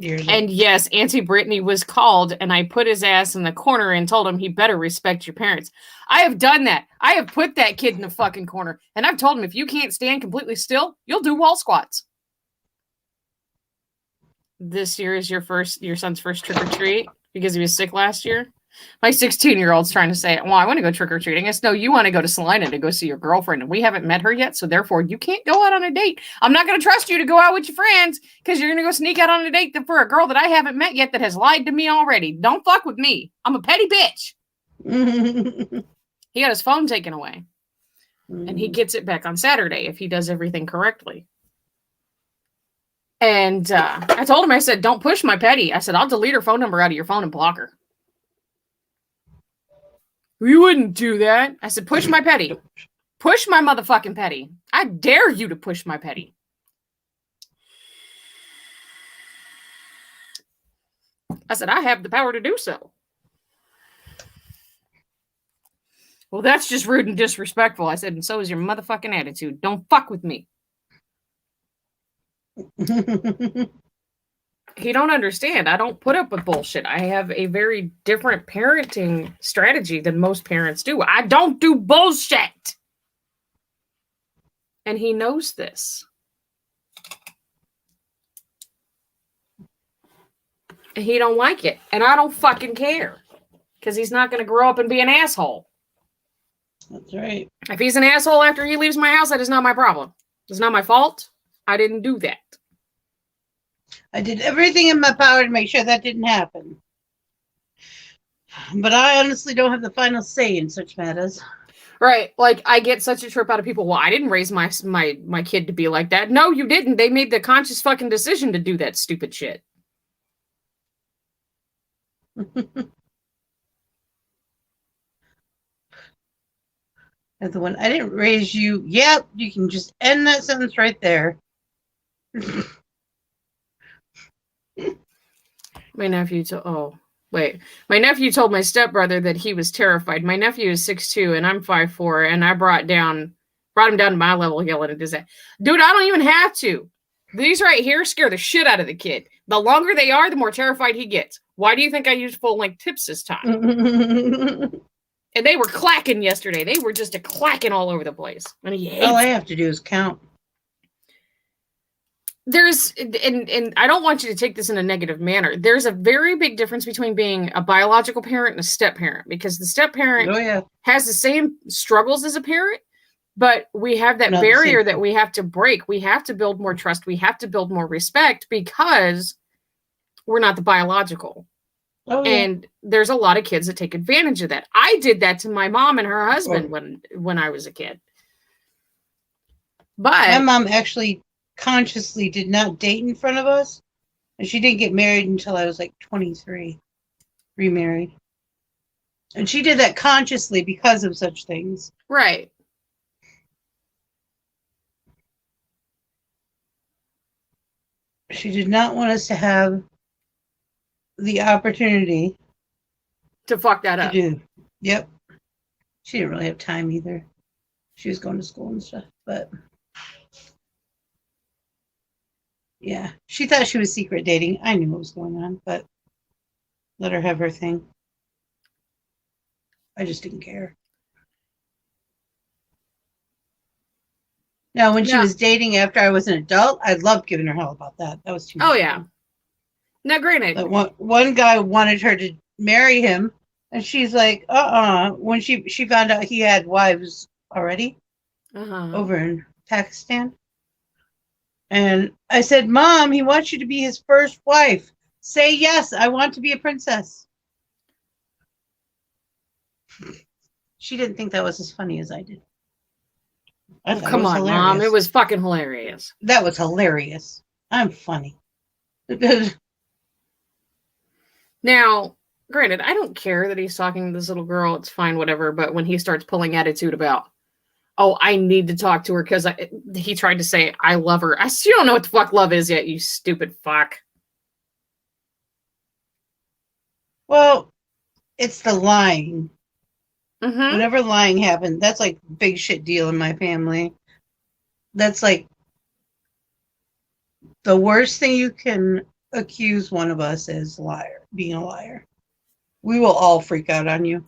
And yes, Auntie Brittany was called, and I put his ass in the corner and told him he better respect your parents. I have done that. I have put that kid in the fucking corner, and I've told him if you can't stand completely still, you'll do wall squats. This year is your son's first trick or treat because he was sick last year. My 16-year-old's trying to say, well, I want to go trick-or-treating. I said, no, you want to go to Salina to go see your girlfriend, and we haven't met her yet, so therefore you can't go out on a date. I'm not going to trust you to go out with your friends because you're going to go sneak out on a date for a girl that I haven't met yet that has lied to me already. Don't fuck with me. I'm a petty bitch. He got his phone taken away, and he gets it back on Saturday if he does everything correctly. And I told him, I said, don't push my petty. I said, I'll delete her phone number out of your phone and block her. You wouldn't do that. I said, push my petty. Push my motherfucking petty. I dare you to push my petty. I said, I have the power to do so. Well, that's just rude and disrespectful. I said, and so is your motherfucking attitude. Don't fuck with me. He don't understand. I don't put up with bullshit. I have a very different parenting strategy than most parents do. I don't do bullshit. And he knows this. And he don't like it. And I don't fucking care. Because he's not going to grow up and be an asshole. That's right. If he's an asshole after he leaves my house, that is not my problem. It's not my fault. I didn't do that. I did everything in my power to make sure that didn't happen. But I honestly don't have the final say in such matters. Right. Like, I get such a trip out of people. Well, I didn't raise my kid to be like that. No, you didn't. They made the conscious fucking decision to do that stupid shit. And the one, I didn't raise you. Yep, you can just end that sentence right there. My nephew told my stepbrother that he was terrified. My nephew is 6'2" and I'm 5'4", and I brought him down to my level yelling at his ass. Dude, I don't even have to. These right here scare the shit out of the kid. The longer they are, the more terrified he gets. Why do you think I used full-length tips this time? And they were clacking yesterday. They were just clacking all over the place. And he hates all I have to do is count. There's, and I don't want you to take this in a negative manner. There's a very big difference between being a biological parent and a step parent, because the step parent has the same struggles as a parent, but we have that barrier that we have to break. We have to build more trust. We have to build more respect because we're not the biological. And there's a lot of kids that take advantage of that. I did that to my mom and her husband when I was a kid. But my mom actually consciously did not date in front of us, and she didn't get married until I was like 23, remarried. And she did that consciously because of such things. Right. She did not want us to have the opportunity to fuck that up. Yep. She didn't really have time either. She was going to school and stuff, but yeah, she thought she was secret dating. I knew what was going on, but let her have her thing. I just didn't care. Now, when she was dating after I was an adult, I loved giving her hell about that. That was too much. Oh, yeah. Now, granted. One guy wanted her to marry him, and she's like, when she found out he had wives already over in Pakistan. And I said, Mom, he wants you to be his first wife. Say yes, I want to be a princess. She didn't think that was as funny as I did. Come on, hilarious. Mom. It was fucking hilarious. That was hilarious. I'm funny. Now, granted, I don't care that he's talking to this little girl. It's fine, whatever. But when he starts pulling attitude about, oh, I need to talk to her because he tried to say, I love her. I still don't know what the fuck love is yet, you stupid fuck. Well, it's the lying. Mm-hmm. Whenever lying happens, that's like big shit deal in my family. That's like the worst thing you can accuse one of us is being a liar. We will all freak out on you.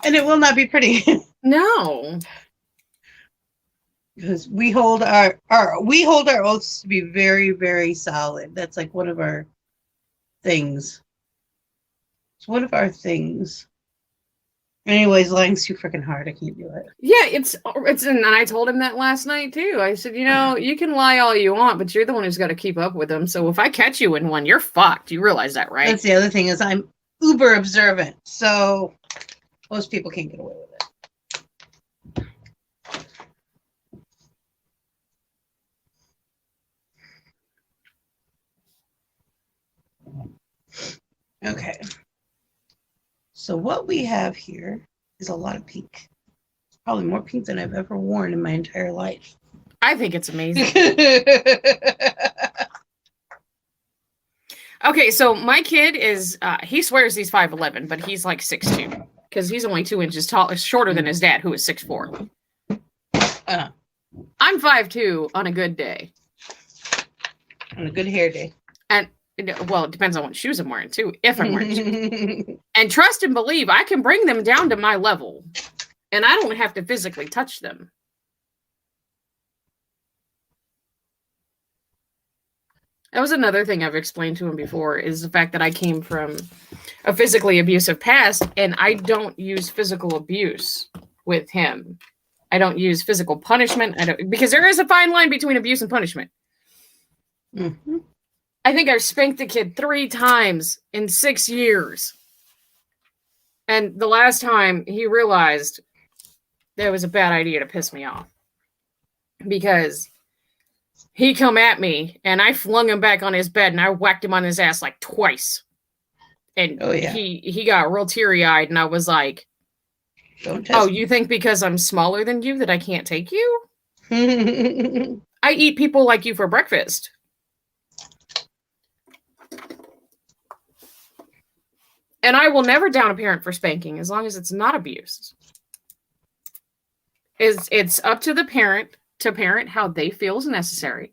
And it will not be pretty. No. Because we hold our oaths to be very, very solid. That's like one of our things. It's one of our things. Anyways, lying's too freaking hard. I can't do it. Yeah, it's and I told him that last night too. I said, you can lie all you want, but you're the one who's got to keep up with them. So if I catch you in one, you're fucked. You realize that, right? That's the other thing is I'm uber observant. So most people can't get away with it. Okay. So what we have here is a lot of pink. It's probably more pink than I've ever worn in my entire life. I think it's amazing. Okay, so my kid is, he swears he's 5'11", but he's like 6'2", because he's only 2 inches tall, shorter than his dad, who is 6'4". I'm 5'2" on a good day. On a good hair day. And, well, it depends on what shoes I'm wearing, too, if I'm wearing shoes. And trust and believe, I can bring them down to my level, and I don't have to physically touch them. That was another thing I've explained to him before, is the fact that I came from a physically abusive past, and I don't use physical abuse with him. I don't use physical punishment. Because there is a fine line between abuse and punishment. Mm-hmm. I think I've spanked the kid 3 times in 6 years. And the last time he realized that it was a bad idea to piss me off. Because he come at me and I flung him back on his bed and I whacked him on his ass like twice. And he got real teary-eyed and I was like, you think because I'm smaller than you that I can't take you? I eat people like you for breakfast. And I will never down a parent for spanking as long as it's not abuse. It's up to the parent to parent how they feel is necessary.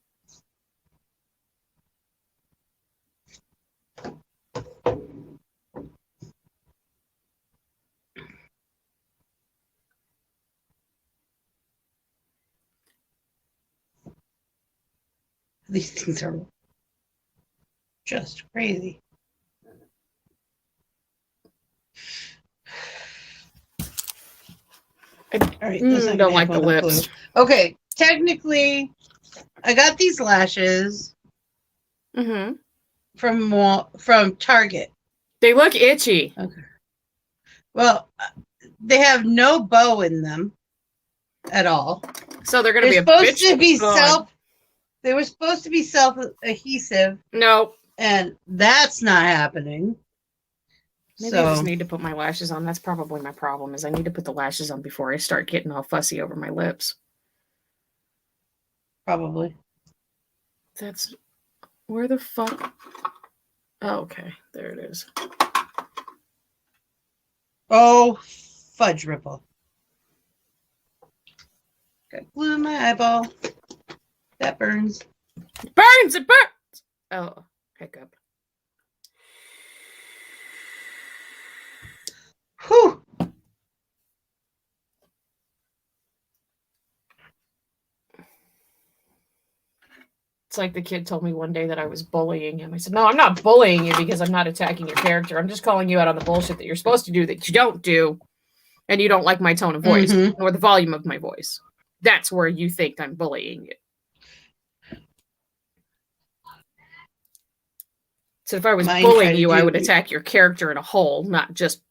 These things are just crazy. All right, don't like the lips. Okay, technically, I got these lashes from Target. They look itchy. Okay. Well, they have no bow in them at all. So they're going to be supposed to be They were supposed to be self-adhesive. No. And that's not happening. Maybe I just need to put my lashes on. That's probably my problem, is I need to put the lashes on before I start getting all fussy over my lips. Probably. That's... Where the fuck... Oh, okay. There it is. Oh, fudge ripple. Got glue in my eyeball. That burns. Burns! It burns! Oh, hiccup. Whew. It's like the kid told me one day that I was bullying him. I said, no, I'm not bullying you because I'm not attacking your character. I'm just calling you out on the bullshit that you're supposed to do that you don't do. And you don't like my tone of voice or the volume of my voice. That's where you think I'm bullying you. So if I was bullying you, I would attack your character in a whole, not just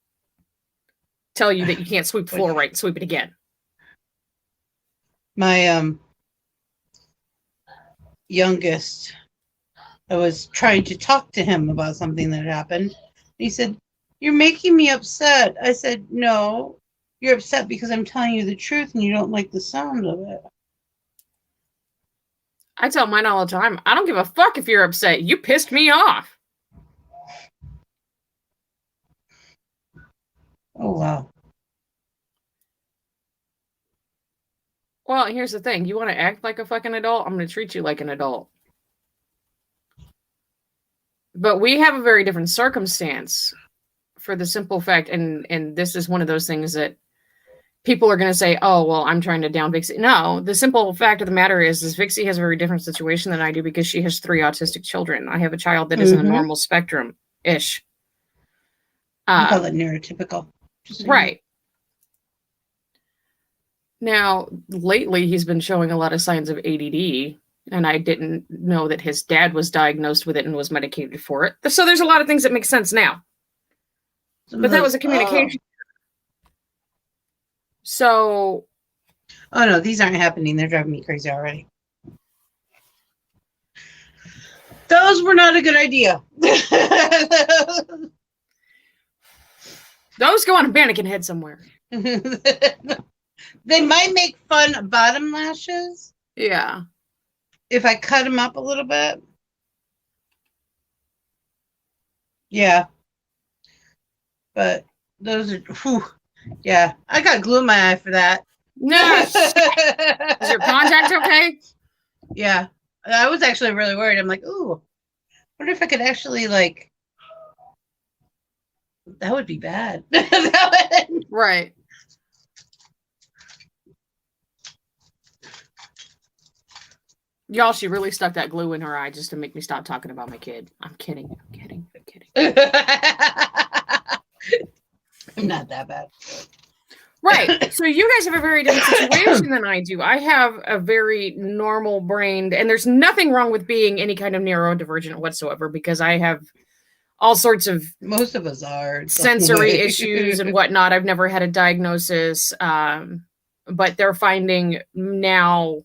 tell you that you can't sweep the floor right and sweep it again. My youngest, I was trying to talk to him about something that happened. He said, "You're making me upset." I said, "No, you're upset because I'm telling you the truth and you don't like the sound of it." I tell mine all the time, I don't give a fuck if you're upset. You pissed me off. Oh, wow. Well, here's the thing. You want to act like a fucking adult? I'm going to treat you like an adult. But we have a very different circumstance for the simple fact, and this is one of those things that people are going to say, oh, well, I'm trying to down Vixie. No, the simple fact of the matter is Vixie has a very different situation than I do because she has 3 autistic children. I have a child that is in a normal spectrum-ish. I call it neurotypical. Right. Now, lately, he's been showing a lot of signs of ADD, and I didn't know that his dad was diagnosed with it and was medicated for it. So there's a lot of things that make sense now. But that was a communication. So. Oh, no, these aren't happening. They're driving me crazy already. Those were not a good idea. Those go on a mannequin head somewhere. They might make fun bottom lashes. Yeah. If I cut them up a little bit. Yeah. But those are, whew, yeah. I got glue in my eye for that. No. Is your contact okay? Yeah. I was actually really worried. I'm like, ooh, I wonder if I could actually, like, that would be bad. Right. Y'all, she really stuck that glue in her eye just to make me stop talking about my kid. I'm kidding. I'm not that bad. Right. So you guys have a very different situation than I do. I have a very normal brained, and there's nothing wrong with being any kind of neurodivergent whatsoever because I have all sorts of most of us are sensory issues and whatnot. I've never had a diagnosis, but they're finding now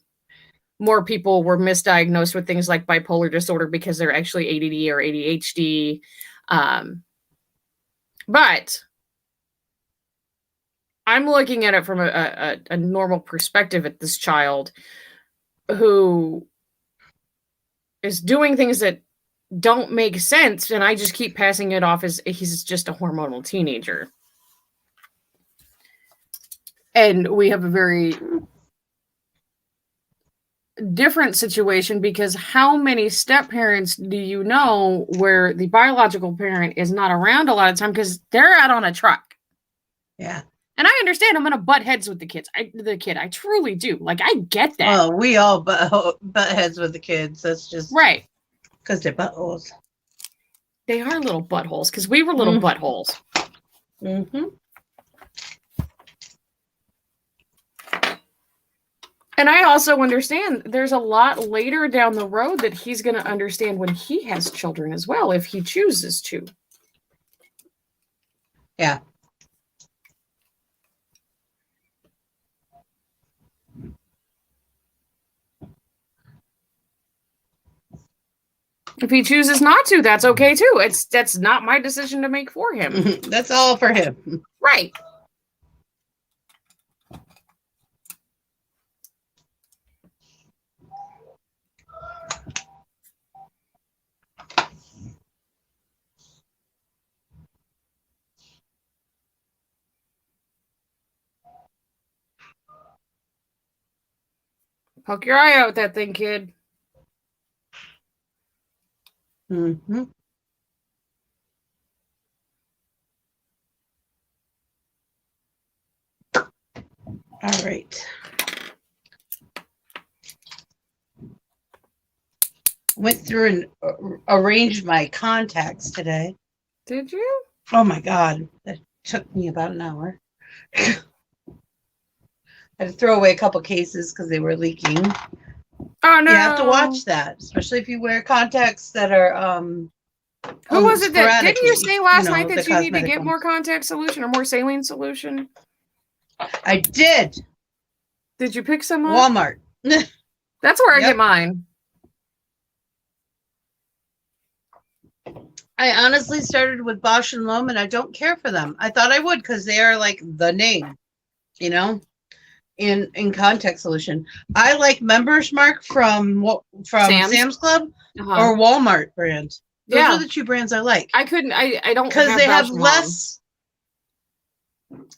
more people were misdiagnosed with things like bipolar disorder because they're actually ADD or ADHD. But I'm looking at it from a normal perspective at this child who is doing things that don't make sense, and I just keep passing it off as he's just a hormonal teenager. And we have a very different situation because how many step parents do you know where the biological parent is not around a lot of time because they're out on a truck? Yeah. And I understand I'm going to butt heads with the kid. I truly do. Like, I get that. Well, we all butt heads with the kids. That's just right. Because they're buttholes. They are little buttholes because we were little buttholes. Mm-hmm. And I also understand there's a lot later down the road that he's going to understand when he has children as well, if he chooses to. Yeah. If he chooses not to, that's okay too. That's not my decision to make for him. That's all for him. Right. Poke your eye out with that thing, kid. Mm-hmm. All right. Went through and arranged my contacts today. Did you? Oh my God. That took me about an hour. I had to throw away a couple cases because they were leaking. Oh no! You have to watch that, especially if you wear contacts that are. Who was it that? Didn't you say last night that you need to get ones. more contact solution or more saline solution? I did. Did you pick some up? Walmart. That's where I get mine. I honestly started with Bosch and Lomb, and I don't care for them. I thought I would because they are like the name, you know. in contact solution. I like Members Mark from Sam's Club or Walmart brand. Those are the two brands I like. I don't because they have Mom. less.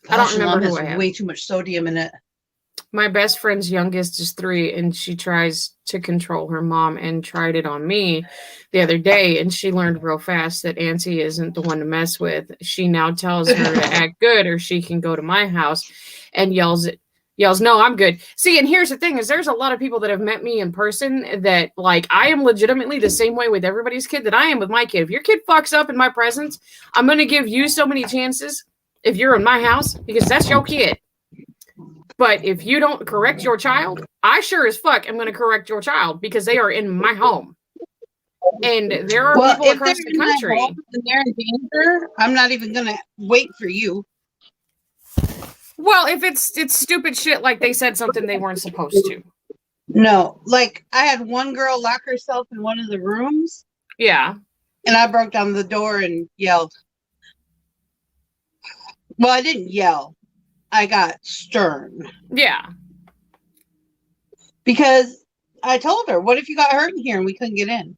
I don't remember Mom who I have. Way too much sodium in it. My best friend's youngest is 3, and she tries to control her mom and tried it on me the other day, and she learned real fast that Auntie isn't the one to mess with. She now tells her to act good or she can go to my house, and yells, no, I'm good. See, and here's the thing is there's a lot of people that have met me in person that, like, I am legitimately the same way with everybody's kid that I am with my kid. If your kid fucks up in my presence, I'm going to give you so many chances if you're in my house because that's your kid. But if you don't correct your child, I sure as fuck am going to correct your child because they are in my home. And there are people across the country. And they're in danger, I'm not even going to wait for you. Well, if it's stupid shit like they said something they weren't supposed to. No, like I had one girl lock herself in one of the rooms. Yeah. And I broke down the door and yelled. Well, I didn't yell. I got stern. Yeah. Because I told her, what if you got hurt in here and we couldn't get in?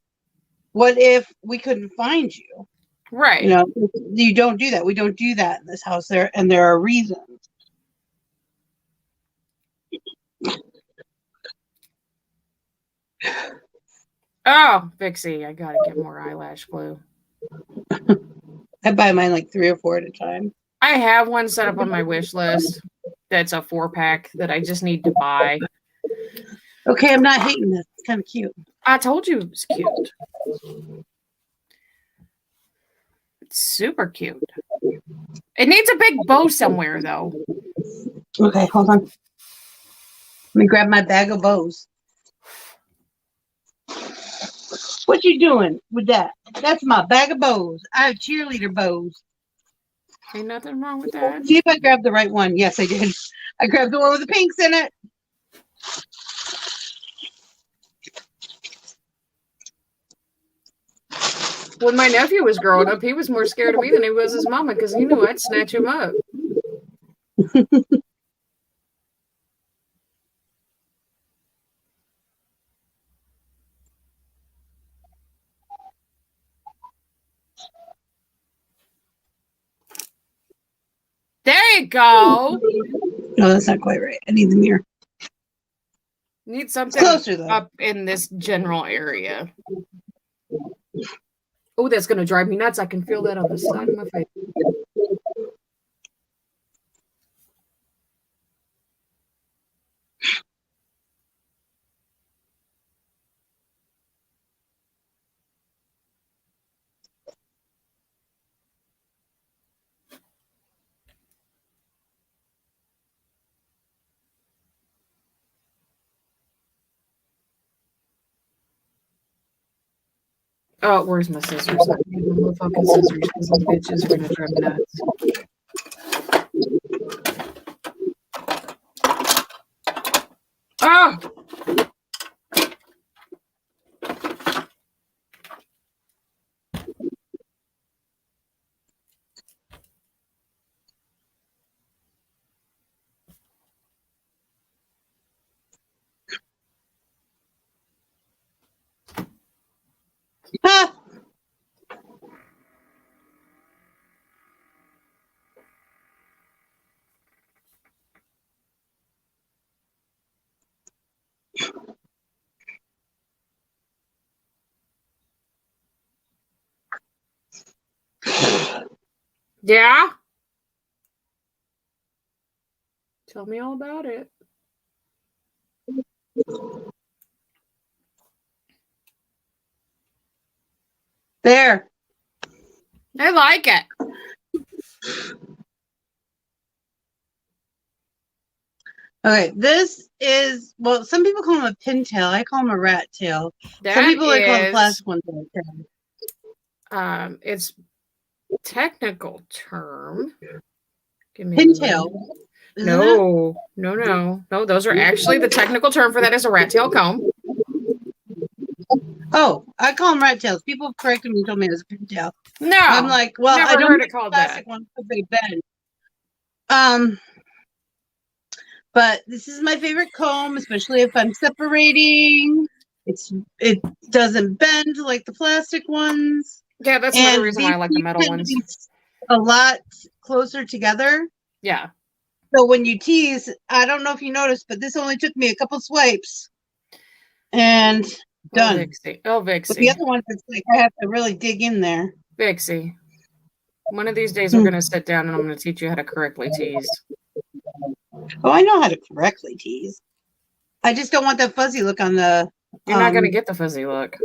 What if we couldn't find you? Right. You know, you don't do that. We don't do that in this house. There are reasons. Oh, Vixie, I gotta get more eyelash glue. I buy mine like 3 or 4 at a time. I have one set up on my wish list. That's a 4-pack that I just need to buy. Okay, I'm not hating this. It's kind of cute. I told you it was cute. It's super cute. It needs a big bow somewhere, though. Okay, hold on. Let me grab my bag of bows. What you doing with that? That's my bag of bows. I have cheerleader bows. Ain't nothing wrong with that. See if I grabbed the right one. Yes, I did. I grabbed the one with the pinks in it. When my nephew was growing up, he was more scared of me than he was his mama because he knew I'd snatch him up. There you go. No, that's not quite right. I need the mirror. Need something closer, though. Up in this general area. Oh, that's going to drive me nuts. I can feel that on the side of my face. Oh, where's my scissors? I need my fucking scissors because these bitches are going to drive me nuts. Oh! Ha! Yeah? Tell me all about it. There. I like it. Okay, this is, well, some people call them a pintail. I call them a rat tail. Some people like call them plastic ones. It's technical term. Give me pintail. No. Those are actually the technical term for that is a rat tail comb. Oh, I call them rat tails. People have corrected me and told me it was a pintail. No, I'm like, well, never I don't heard like it called plastic that. ones because they bend. But this is my favorite comb, especially if I'm separating. It doesn't bend like the plastic ones. Yeah, that's another reason why I like the metal tend to ones. be a lot closer together. Yeah. So when you tease, I don't know if you noticed, but this only took me a couple swipes. And done. Vixie. Oh, Vixie. But the other ones, it's like I have to really dig in there. Vixie. One of these days we're going to sit down and I'm going to teach you how to correctly tease. Oh, I know how to correctly tease. I just don't want that fuzzy look on the... You're not going to get the fuzzy look.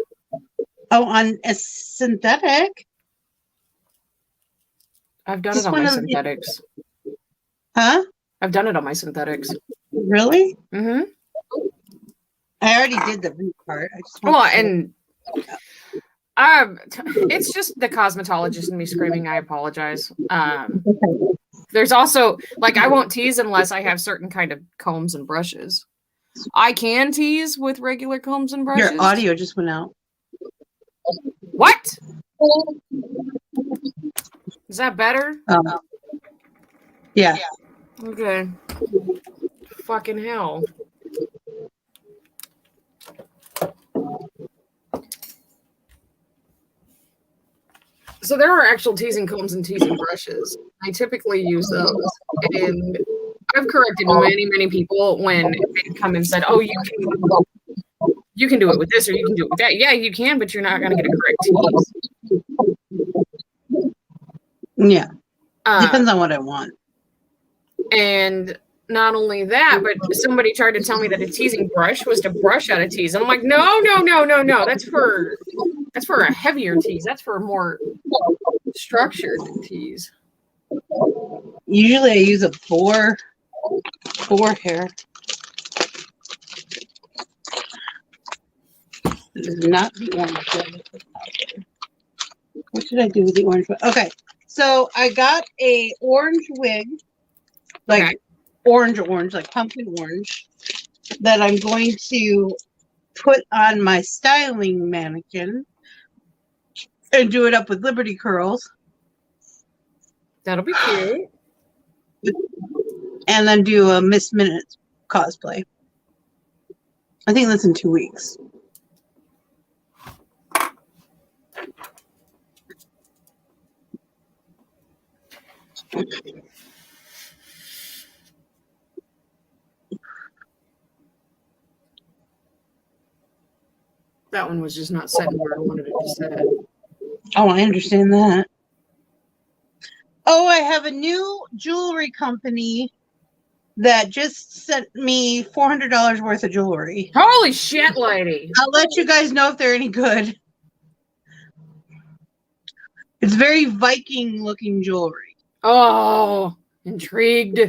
Oh, on a synthetic? I've done it on my synthetics. Huh? I've done it on my synthetics. Really? Mm-hmm. I already did the root part. I just well, and it's just the cosmetologist and me screaming, I apologize. There's also, like, I won't tease unless I have certain kind of combs and brushes. I can tease with regular combs and brushes. Your audio just went out. What? Is that better? Yeah. Okay. Fucking hell. So there are actual teasing combs and teasing brushes. I typically use those. And I've corrected many people when they come and said, oh, you can do it with this or you can do it with that. Yeah, you can, but you're not going to get a correct tease. Yeah. Depends on what I want. And not only that, but somebody tried to tell me that a teasing brush was to brush out a tease. And I'm like, no. That's for a heavier tease. That's for a more structured tease. Usually I use a four hair. This is not the orange. What should I do with the orange? Okay, so I got a orange wig, like orange, like pumpkin orange, that I'm going to put on my styling mannequin and do it up with Liberty curls. That'll be cute. And then do a Miss Minute cosplay. I think that's in 2 weeks. That one was just not set where I wanted it to set. Oh, I understand that. Oh, I have a new jewelry company that just sent me $400 worth of jewelry. Holy shit, lady. I'll let you guys know if they're any good. It's very Viking looking jewelry. Oh, intrigued.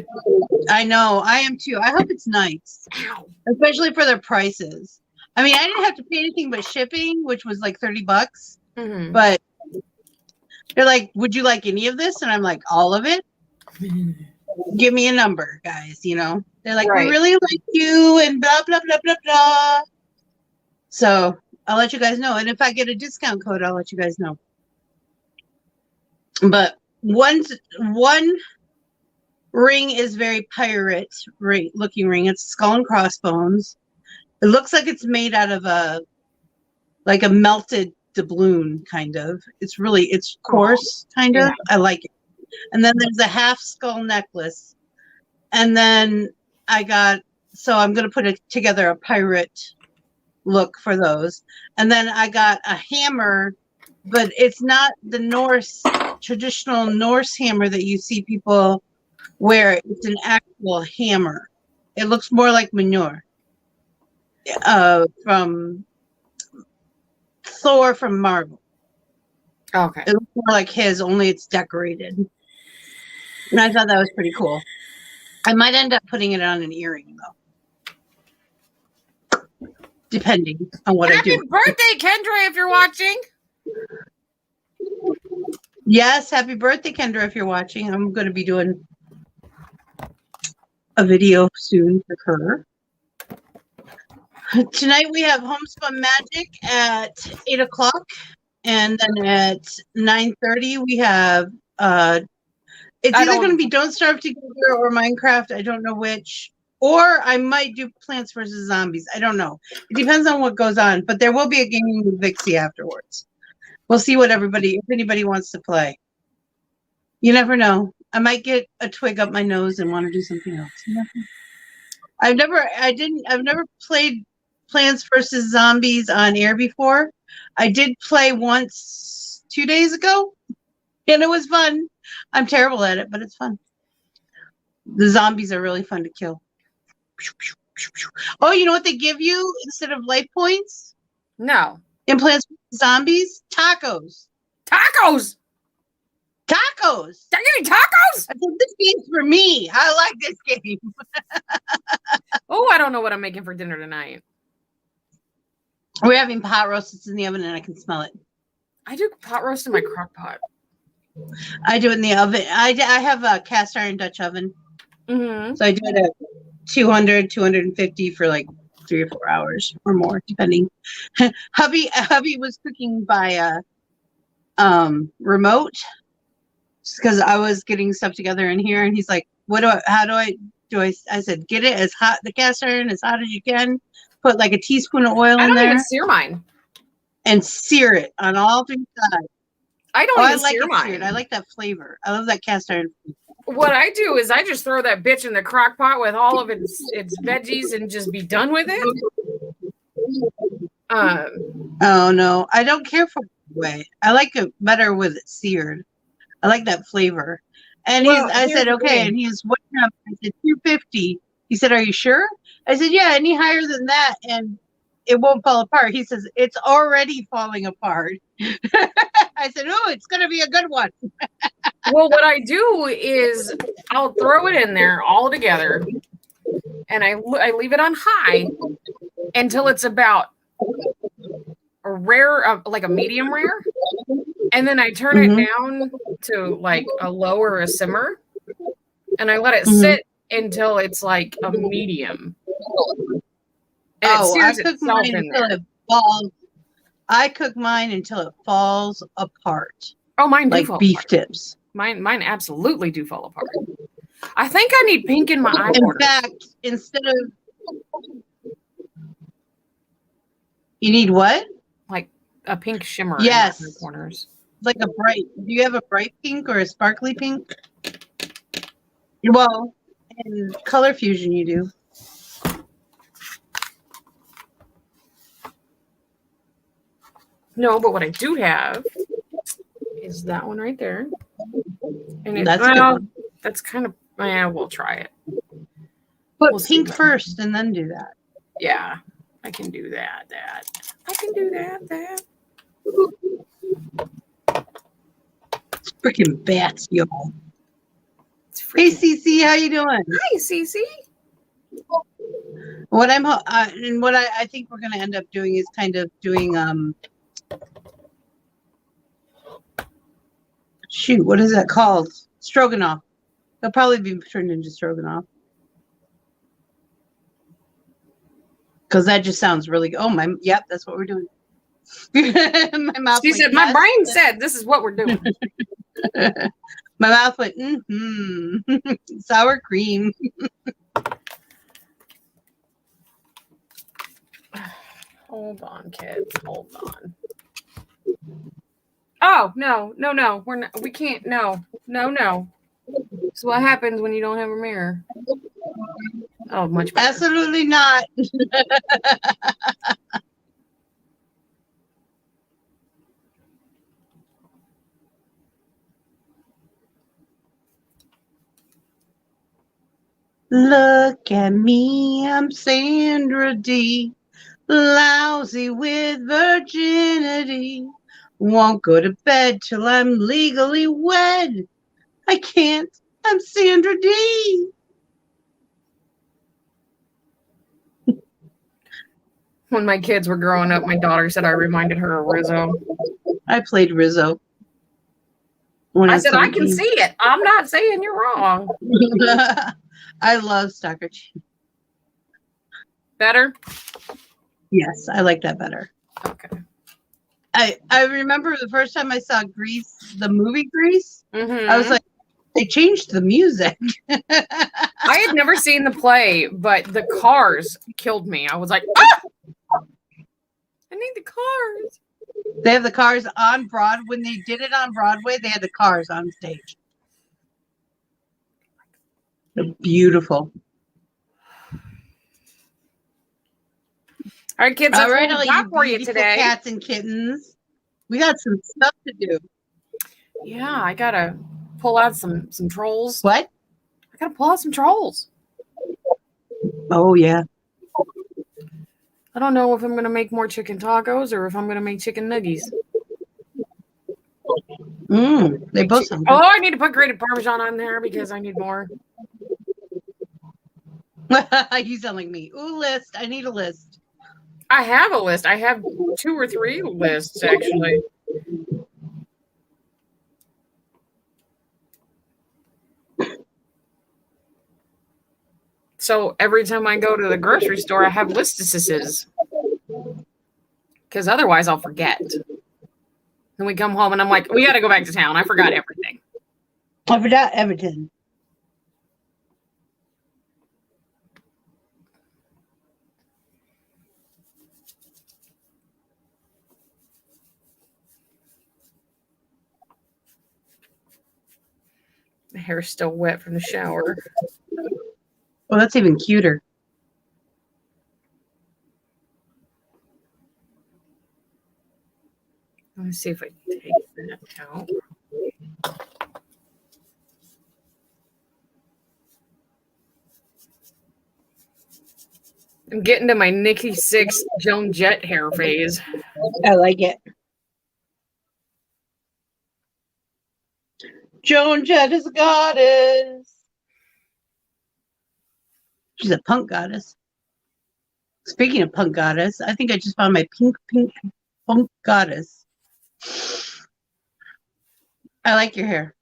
I know. I am too. I hope it's nice. Ow. Especially for their prices. I mean, I didn't have to pay anything but shipping, which was like $30. Mm-hmm. But they're like, would you like any of this? And I'm like, all of it? Give me a number, guys. You know, they're like, we really like you and blah, blah, blah, blah, blah. So I'll let you guys know. And if I get a discount code, I'll let you guys know. But one ring is very pirate looking ring. It's skull and crossbones. It looks like it's made out of a melted doubloon, kind of. It's coarse, kind of. I like it. And then there's a half skull necklace. And then I'm going to put together a pirate look for those. And then I got a hammer, but it's not the traditional Norse hammer that you see people wear. It's an actual hammer. It looks more like Mjolnir. From Thor from Marvel. Okay. It looks more like his, only it's decorated. And I thought that was pretty cool. I might end up putting it on an earring, though. Depending on what I do. Happy birthday, Kendra, if you're watching. Yes, happy birthday, Kendra, if you're watching. I'm going to be doing a video soon for her. Tonight we have Homespun Magic at 8 o'clock. And then at 9:30 we have it's either going to be Don't Starve Together or Minecraft. I don't know which. Or I might do Plants vs. Zombies. I don't know. It depends on what goes on. But there will be a gaming with Vixie afterwards. We'll see what if anybody wants to play. You never know. I might get a twig up my nose and want to do something else. I've never played Plants vs. Zombies on air before. I did play once 2 days ago, and it was fun. I'm terrible at it, but it's fun. The zombies are really fun to kill. Oh, you know what they give you instead of life points? No. In Plants vs. Zombies? Tacos. Tacos! Tacos! They're getting tacos? I said, this game's for me. I like this game. Oh, I don't know what I'm making for dinner tonight. We're having pot roast. It's in the oven, and I can smell it. I do pot roast in my crock pot. I do it in the oven. I have a cast iron Dutch oven. Mm-hmm. So I do it at 200, 250 for like 3 or 4 hours or more, depending. Hubby was cooking by remote because I was getting stuff together in here, and he's like, how do I said, get it as hot, the cast iron as hot as you can, put like a teaspoon of oil in there. I don't even sear mine. And sear it on all 3 sides. I don't even sear mine. Seared. I like that flavor. I love that cast iron. What I do is I just throw that bitch in the crock pot with all of its veggies and just be done with it. Oh no, I don't care for the way. I like it better with it seared. I like that flavor. And I said, okay, and he's what? I said 250. He said, are you sure? I said, yeah, any higher than that, and it won't fall apart. He says, it's already falling apart. I said, oh, it's going to be a good one. Well, what I do is I'll throw it in there all together, and I leave it on high until it's about a rare, like a medium rare, and then I turn it down to like a low or a simmer, and I let it sit until it's like a medium. And it sears itself in there. I cook mine until it falls apart. Oh, mine do like fall beef apart. tips. Mine absolutely do fall apart. I think I need pink in my eye borders. In fact, instead of you need what? Like a pink shimmer. Yes. In the corners. Like a bright. Do you have a bright pink or a sparkly pink? Well, in Color Fusion, you do. No, but what I do have is that one right there. And that's kind of, we'll try it. Put pink first and then do that. Yeah, I can do that. I can do that. It's freaking bats, y'all. Hey, CC, how you doing? Hi, CC. What I think we're going to end up doing is kind of doing shoot, what is that called? Stroganoff. It'll probably be turned into stroganoff. Because that just sounds really good. Oh, yep, that's what we're doing. My mouth she said, my brain said this is what we're doing. My mouth went, sour cream. Hold on, kids. Hold on. Oh, no. We're not, we can't. No. So what happens when you don't have a mirror? Oh, much better. Absolutely not. Look at me, I'm Sandra D. Lousy with virginity. Won't go to bed till I'm legally wed. I can't. I'm Sandra D. When my kids were growing up, my daughter said I reminded her of Rizzo. I played Rizzo. I said, I can see it. I'm not saying you're wrong. I love Stalker. Better? Yes, I like that better. Okay. I remember the first time I saw Grease, the movie Grease. Mm-hmm. I was like, They changed the music. I had never seen the play, but the cars killed me. I was like, ah! I need the cars. They have the cars on Broadway. When they did it on Broadway, they had the cars on stage. They're beautiful. All right, kids, All right, that's all what we got you for you beautiful today. cats and kittens. We got some stuff to do. Yeah, I gotta pull out some trolls. What? I gotta pull out some trolls. Oh, yeah. I don't know if I'm gonna make more chicken tacos or if I'm gonna make chicken nuggies. They both sound good. Oh, I need to put grated Parmesan on there because I need more. You sound like me. Ooh, list. I need a list. I have a list. I have 2 or 3 lists, actually. So every time I go to the grocery store, I have listises. Because otherwise I'll forget. Then we come home and I'm like, we got to go back to town. I forgot everything. I forgot everything. My hair's still wet from the shower. Well, that's even cuter. Let me see if I can take that out. I'm getting to my Nikki Sixx Joan Jett hair phase. I like it. Joan Jett is a goddess. She's a punk goddess. Speaking of punk goddess, I think I just found my pink punk goddess. I like your hair.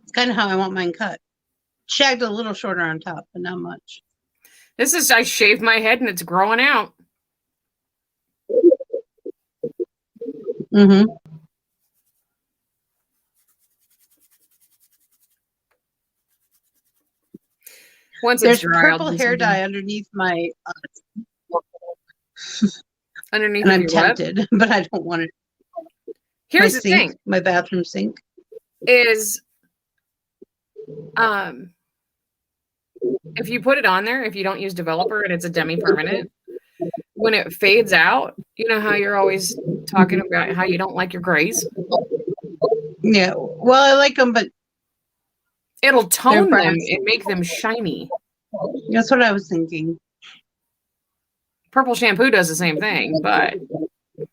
It's kind of how I want mine cut. Shagged a little shorter on top, but not much. This is, I shaved my head and it's growing out. Mm-hmm. Once There's it's dry, purple hair dye underneath my underneath and I'm your tempted, but I don't want it. Here's my the sink, thing: my bathroom sink is, if you put it on there, if you don't use developer and it's a demi-permanent, when it fades out, you know how you're always talking about how you don't like your grays? Yeah, well, I like them, but it'll tone they're them brassy. and make them shiny. That's what I was thinking. Purple shampoo does the same thing, but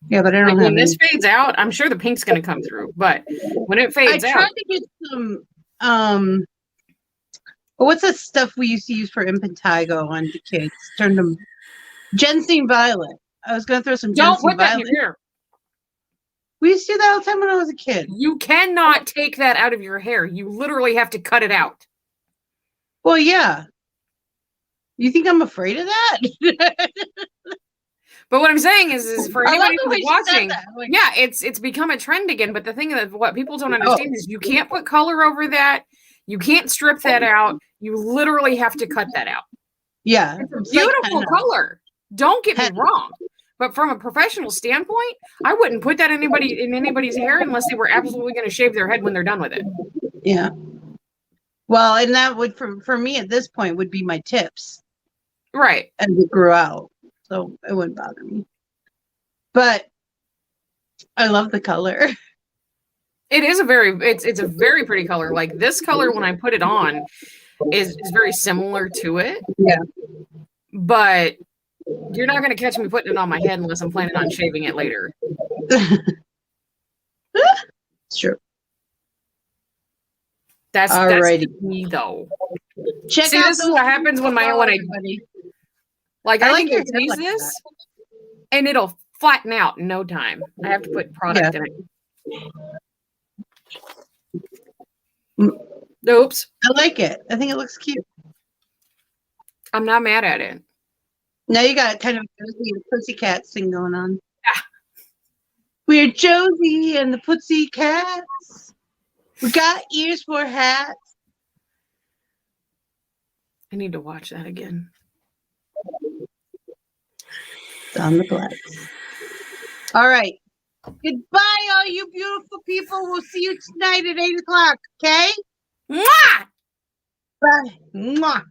yeah, but I don't like have when this any. fades out, I'm sure the pink's going to come through. But when it fades I out, tried to get some what's that stuff we used to use for impetigo on the kids? Turned them ginseng violet. I was gonna throw some don't ginseng put that violet. in your hair. We used to do that all the time when I was a kid. You cannot take that out of your hair. You literally have to cut it out. Well, yeah. You think I'm afraid of that? But what I'm saying is for anybody who's watching, like, yeah, it's become a trend again. But the thing that what people don't understand is you can't put color over that. You can't strip that out. You literally have to cut that out. Yeah. It's a beautiful color. Don't get me wrong. But from a professional standpoint, I wouldn't put that in anybody's hair unless they were absolutely going to shave their head when they're done with it. Yeah. Well, and that would for me at this point would be my tips. Right. As it grew out. So it wouldn't bother me. But I love the color. It is a very it's a very pretty color. Like this color when I put it on is very similar to it. Yeah. But you're not going to catch me putting it on my head unless I'm planning on shaving it later. It's true. That's me though. Check See, out this is what happens when I can tease like this that. and it'll flatten out in no time. I have to put product in it. Oops. I like it. I think it looks cute. I'm not mad at it. Now you got kind of a pussycat thing going on. Yeah. We're Josie and the Pussycats. We got ears for hats. I need to watch that again. It's on the glass. All right. Goodbye, all you beautiful people. We'll see you tonight at 8 o'clock, okay? Mwah! Bye. Mwah.